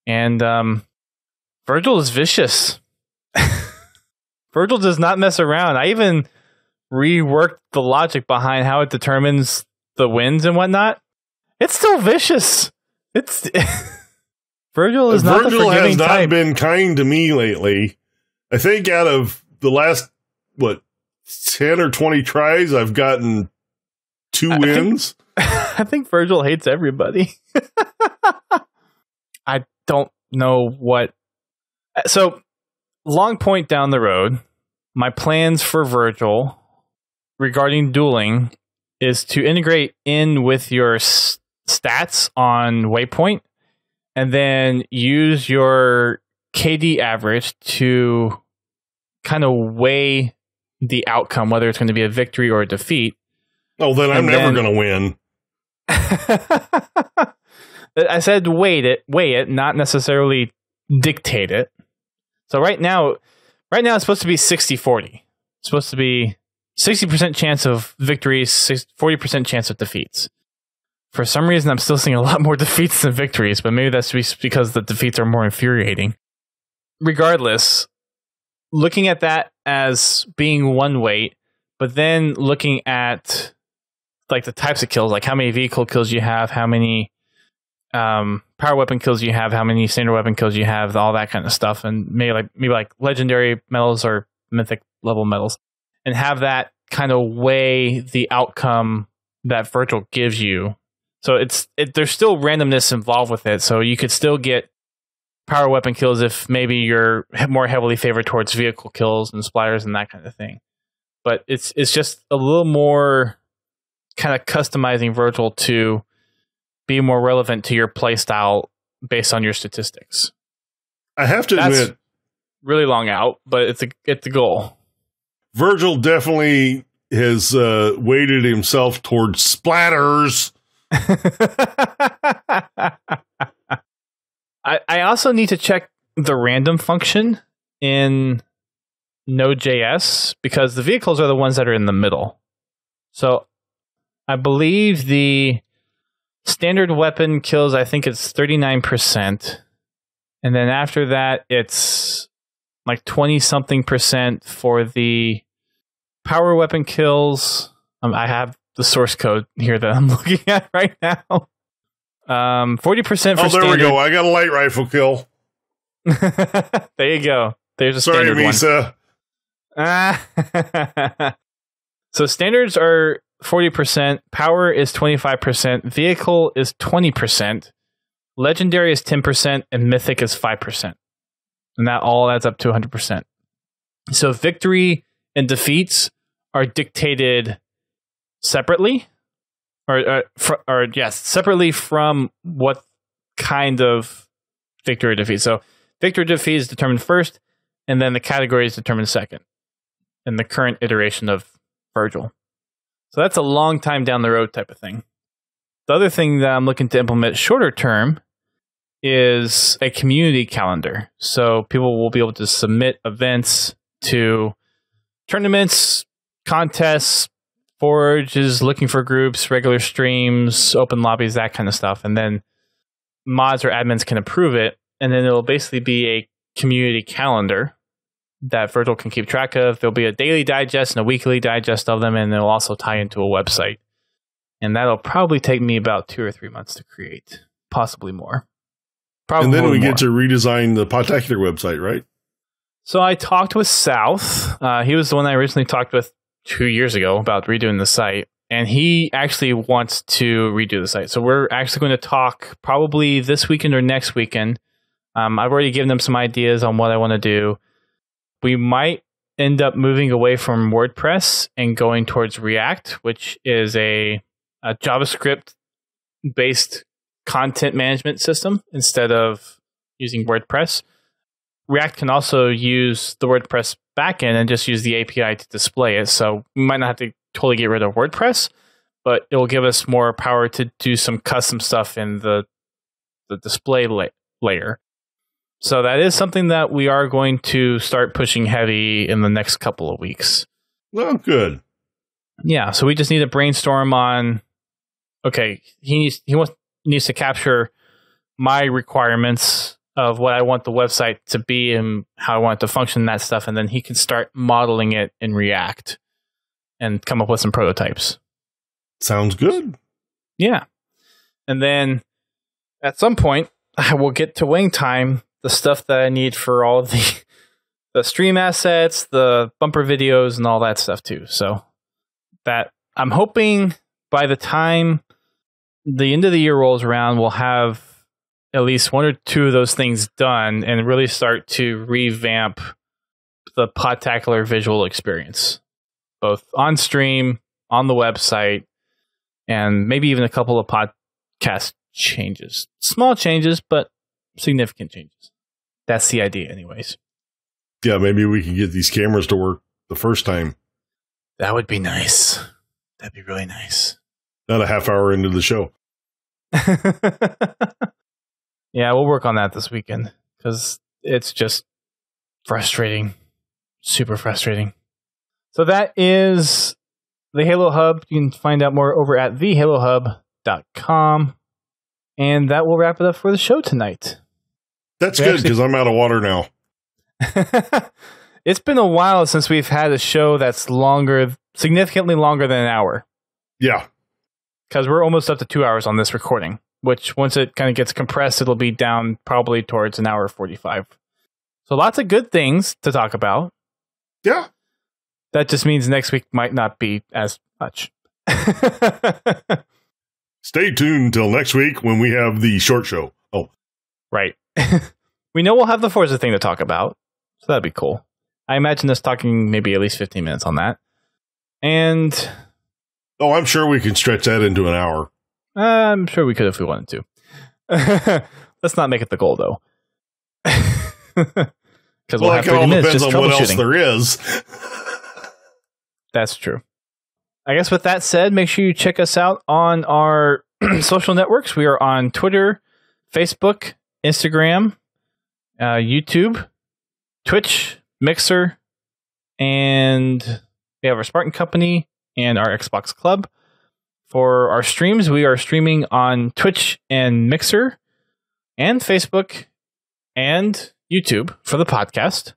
And Virgil is vicious. Virgil does not mess around. I even reworked the logic behind how it determines the wins and whatnot. It's still vicious. It's Virgil is not the Virgil forgiving has not type. been kind to me lately. I think out of the last 10 or 20 tries, I've gotten 2 wins. I think Virgil hates everybody. I don't know what. So, long point down the road, my plans for Virgil regarding dueling is to integrate in with your stats on Waypoint and then use your KD average to kind of weigh the outcome, whether it's going to be a victory or a defeat. Oh, then I'm never going to win. I said weigh it, not necessarily dictate it. So right now it's supposed to be 60-40. It's supposed to be 60% chance of victories, 40% chance of defeats. For some reason, I'm still seeing a lot more defeats than victories, but maybe that's because the defeats are more infuriating. Regardless, looking at that as being one weight, but then looking at like the types of kills, like how many vehicle kills you have, how many power weapon kills you have, how many standard weapon kills you have, all that kind of stuff, and maybe like legendary medals or mythic level medals, and have that kind of weigh the outcome that Virgil gives you. So there's still randomness involved with it, so you could still get power weapon kills if maybe you're more heavily favored towards vehicle kills and splatters and that kind of thing. But it's just a little more kind of customizing Virgil to be more relevant to your playstyle based on your statistics. I have to admit, really long out, but it's a goal. Virgil definitely has weighted himself towards splatters. I also need to check the random function in Node.js because the vehicles are the ones that are in the middle. So I believe the standard weapon kills, I think it's 39%. And then after that, it's like 20-something% for the power weapon kills. I have the source code here that I'm looking at right now. 40% for standard. Oh, there we go. I got a light rifle kill. There you go. There's a Sorry, standard Misa. So standards are 40%, power is 25%, vehicle is 20%, legendary is 10%, and mythic is 5%. And that all adds up to 100%. So victory and defeats are dictated separately, separately from what kind of victory or defeat. So victory or defeat is determined first, and then the category is determined second in the current iteration of Virgil. So that's a long time down the road type of thing. The other thing that I'm looking to implement shorter term is a community calendar. So people will be able to submit events to tournaments, contests, forages, looking for groups, regular streams, open lobbies, that kind of stuff. And then mods or admins can approve it. And then it'll basically be a community calendar that Virgil can keep track of. There'll be a daily digest and a weekly digest of them, and it'll also tie into a website. And that'll probably take me about 2 or 3 months to create, possibly more. Probably and then we more. get to redesign the Podtacular website, right? So I talked with South. He was the one I originally talked with 2 years ago about redoing the site. And he actually wants to redo the site. So we're actually going to talk probably this weekend or next weekend. I've already given them some ideas on what I want to do. We might end up moving away from WordPress and going towards React, which is a JavaScript-based content management system instead of using WordPress. React can also use the WordPress backend and just use the API to display it. So we might not have to totally get rid of WordPress, but it will give us more power to do some custom stuff in the the display layer. So that is something that we are going to start pushing heavy in the next couple of weeks. Well, good. Yeah, so we just need to brainstorm on, okay, he needs to capture my requirements of what I want the website to be and how I want it to function and that stuff, and then he can start modeling it in React and come up with some prototypes. Sounds good. Yeah. And then at some point, I will get to Wing Time, the stuff that I need for all of the stream assets, the bumper videos, and all that stuff too. So that I'm hoping by the time the end of the year rolls around, we'll have at least one or two of those things done and really start to revamp the Podtacular visual experience, both on stream, on the website, and maybe even a couple of podcast changes. Small changes, but significant changes. That's the idea anyways. Yeah, maybe we can get these cameras to work the first time. That would be nice. That'd be really nice. Not a half hour into the show. Yeah, we'll work on that this weekend because it's just frustrating. Super frustrating. So that is the Halo Hub. You can find out more over at thehalohub.com. And that will wrap it up for the show tonight. That's good because I'm out of water now. It's been a while since we've had a show that's longer, significantly longer than an hour. Yeah. Because we're almost up to 2 hours on this recording, which once it kind of gets compressed, it'll be down probably towards an hour 45. So lots of good things to talk about. Yeah. That just means next week might not be as much. Stay tuned until next week when we have the short show. Oh, right. We know we'll have the Forza thing to talk about, so that'd be cool. I imagine us talking maybe at least 15 minutes on that. And I'm sure we can stretch that into an hour. I'm sure we could if we wanted to. Let's not make it the goal, though. Because we'll have 30 minutes just troubleshooting. What else there is. That's true. I guess with that said, make sure you check us out on our social networks. We are on Twitter, Facebook, Instagram, YouTube, Twitch, Mixer, and we have our Spartan Company and our Xbox Club. For our streams, we are streaming on Twitch and Mixer and Facebook and YouTube for the podcast.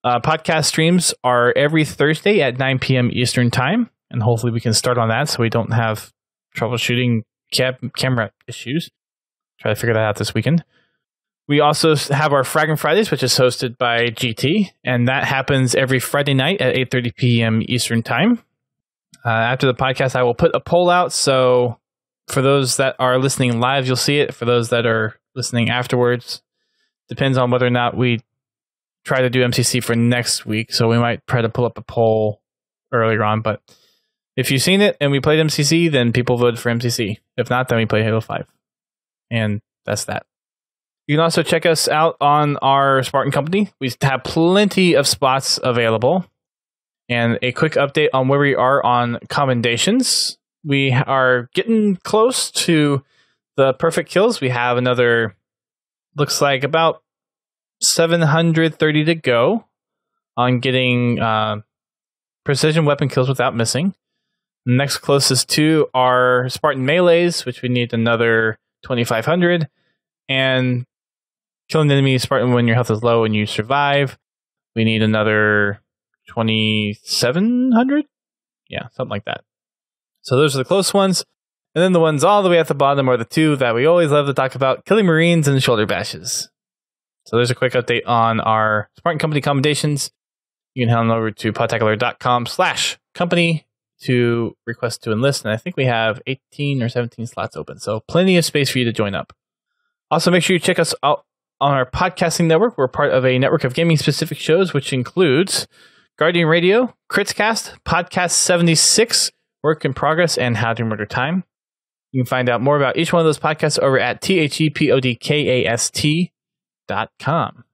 Podcast streams are every Thursday at 9 p.m. Eastern Time, and hopefully we can start on that so we don't have troubleshooting camera issues. Try to figure that out this weekend. We also have our Fragging Fridays, which is hosted by GT, and that happens every Friday night at 8:30 p.m. Eastern Time. After the podcast, I will put a poll out, so for those that are listening live, you'll see it. For those that are listening afterwards, depends on whether or not we try to do MCC for next week, so we might try to pull up a poll earlier on, but if you've seen it and we played MCC, then people voted for MCC. If not, then we play Halo 5. And that's that. You can also check us out on our Spartan Company. We have plenty of spots available. And a quick update on where we are on commendations. We are getting close to the perfect kills. We have another, looks like about 730 to go on getting precision weapon kills without missing. Next closest to are Spartan Melees, which we need another 2,500. And killing the enemy Spartan when your health is low and you survive, we need another 2,700? Yeah, something like that. So those are the close ones. And then the ones all the way at the bottom are the two that we always love to talk about, killing Marines and shoulder bashes. So there's a quick update on our Spartan Company commendations. You can head on over to podtacular.com/company to request to enlist. And I think we have 18 or 17 slots open. So plenty of space for you to join up. Also, make sure you check us out on our podcasting network. We're part of a network of gaming-specific shows, which includes Guardian Radio, Critscast, Podcast 76, Work in Progress, and How to Murder Time. You can find out more about each one of those podcasts over at thepodcast.com.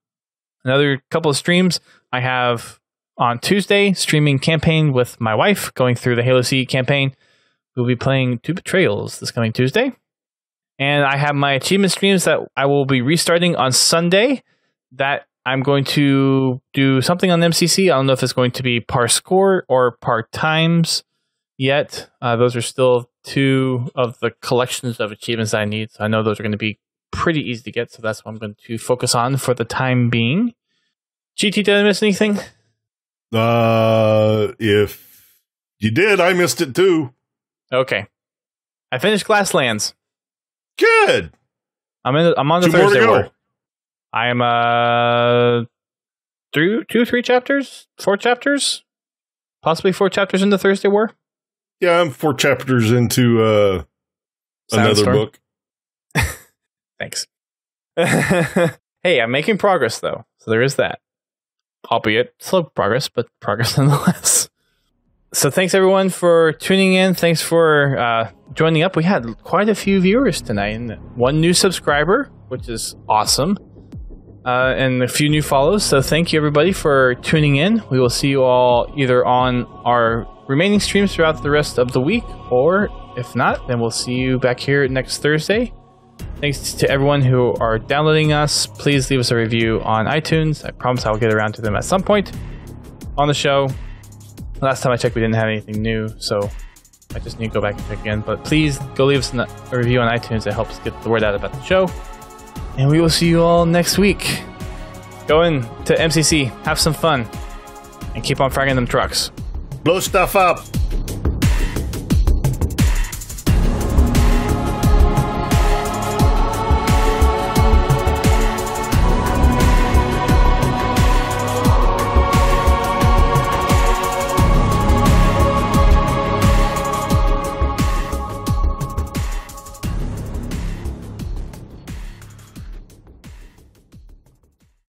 Another couple of streams I have on Tuesday, streaming campaign with my wife, going through the Halo C campaign. We'll be playing Two Betrayals this coming Tuesday. And I have my achievement streams that I will be restarting on Sunday. That I'm going to do something on MCC. I don't know if it's going to be par score or par times yet. Those are still two of the collections of achievements I need. So I know those are going to be pretty easy to get. So that's what I'm going to focus on for the time being. GT, did I miss anything? If you did, I missed it too. Okay. I finished Glasslands. Good. I'm on the 2 more to Thursday go. war. I am 3 chapters, 4 chapters, possibly 4 chapters into Thursday War. Yeah, I'm 4 chapters into another Sandstorm. book. Thanks. Hey, I'm making progress though, so there is that. Albeit slow progress, but progress nonetheless. So thanks everyone for tuning in. Thanks for joining up. We had quite a few viewers tonight, and 1 new subscriber, which is awesome. And a few new follows. So thank you everybody for tuning in. We will see you all either on our remaining streams throughout the rest of the week, or if not, then we'll see you back here next Thursday. Thanks to everyone who are downloading us. Please leave us a review on iTunes. I promise I'll get around to them at some point on the show. Last time I checked, we didn't have anything new, so I just need to go back and check again. But please go leave us a review on iTunes. It helps get the word out about the show. And we will see you all next week. Go in to MCC, have some fun, and keep on fragging them trucks. Blow stuff up.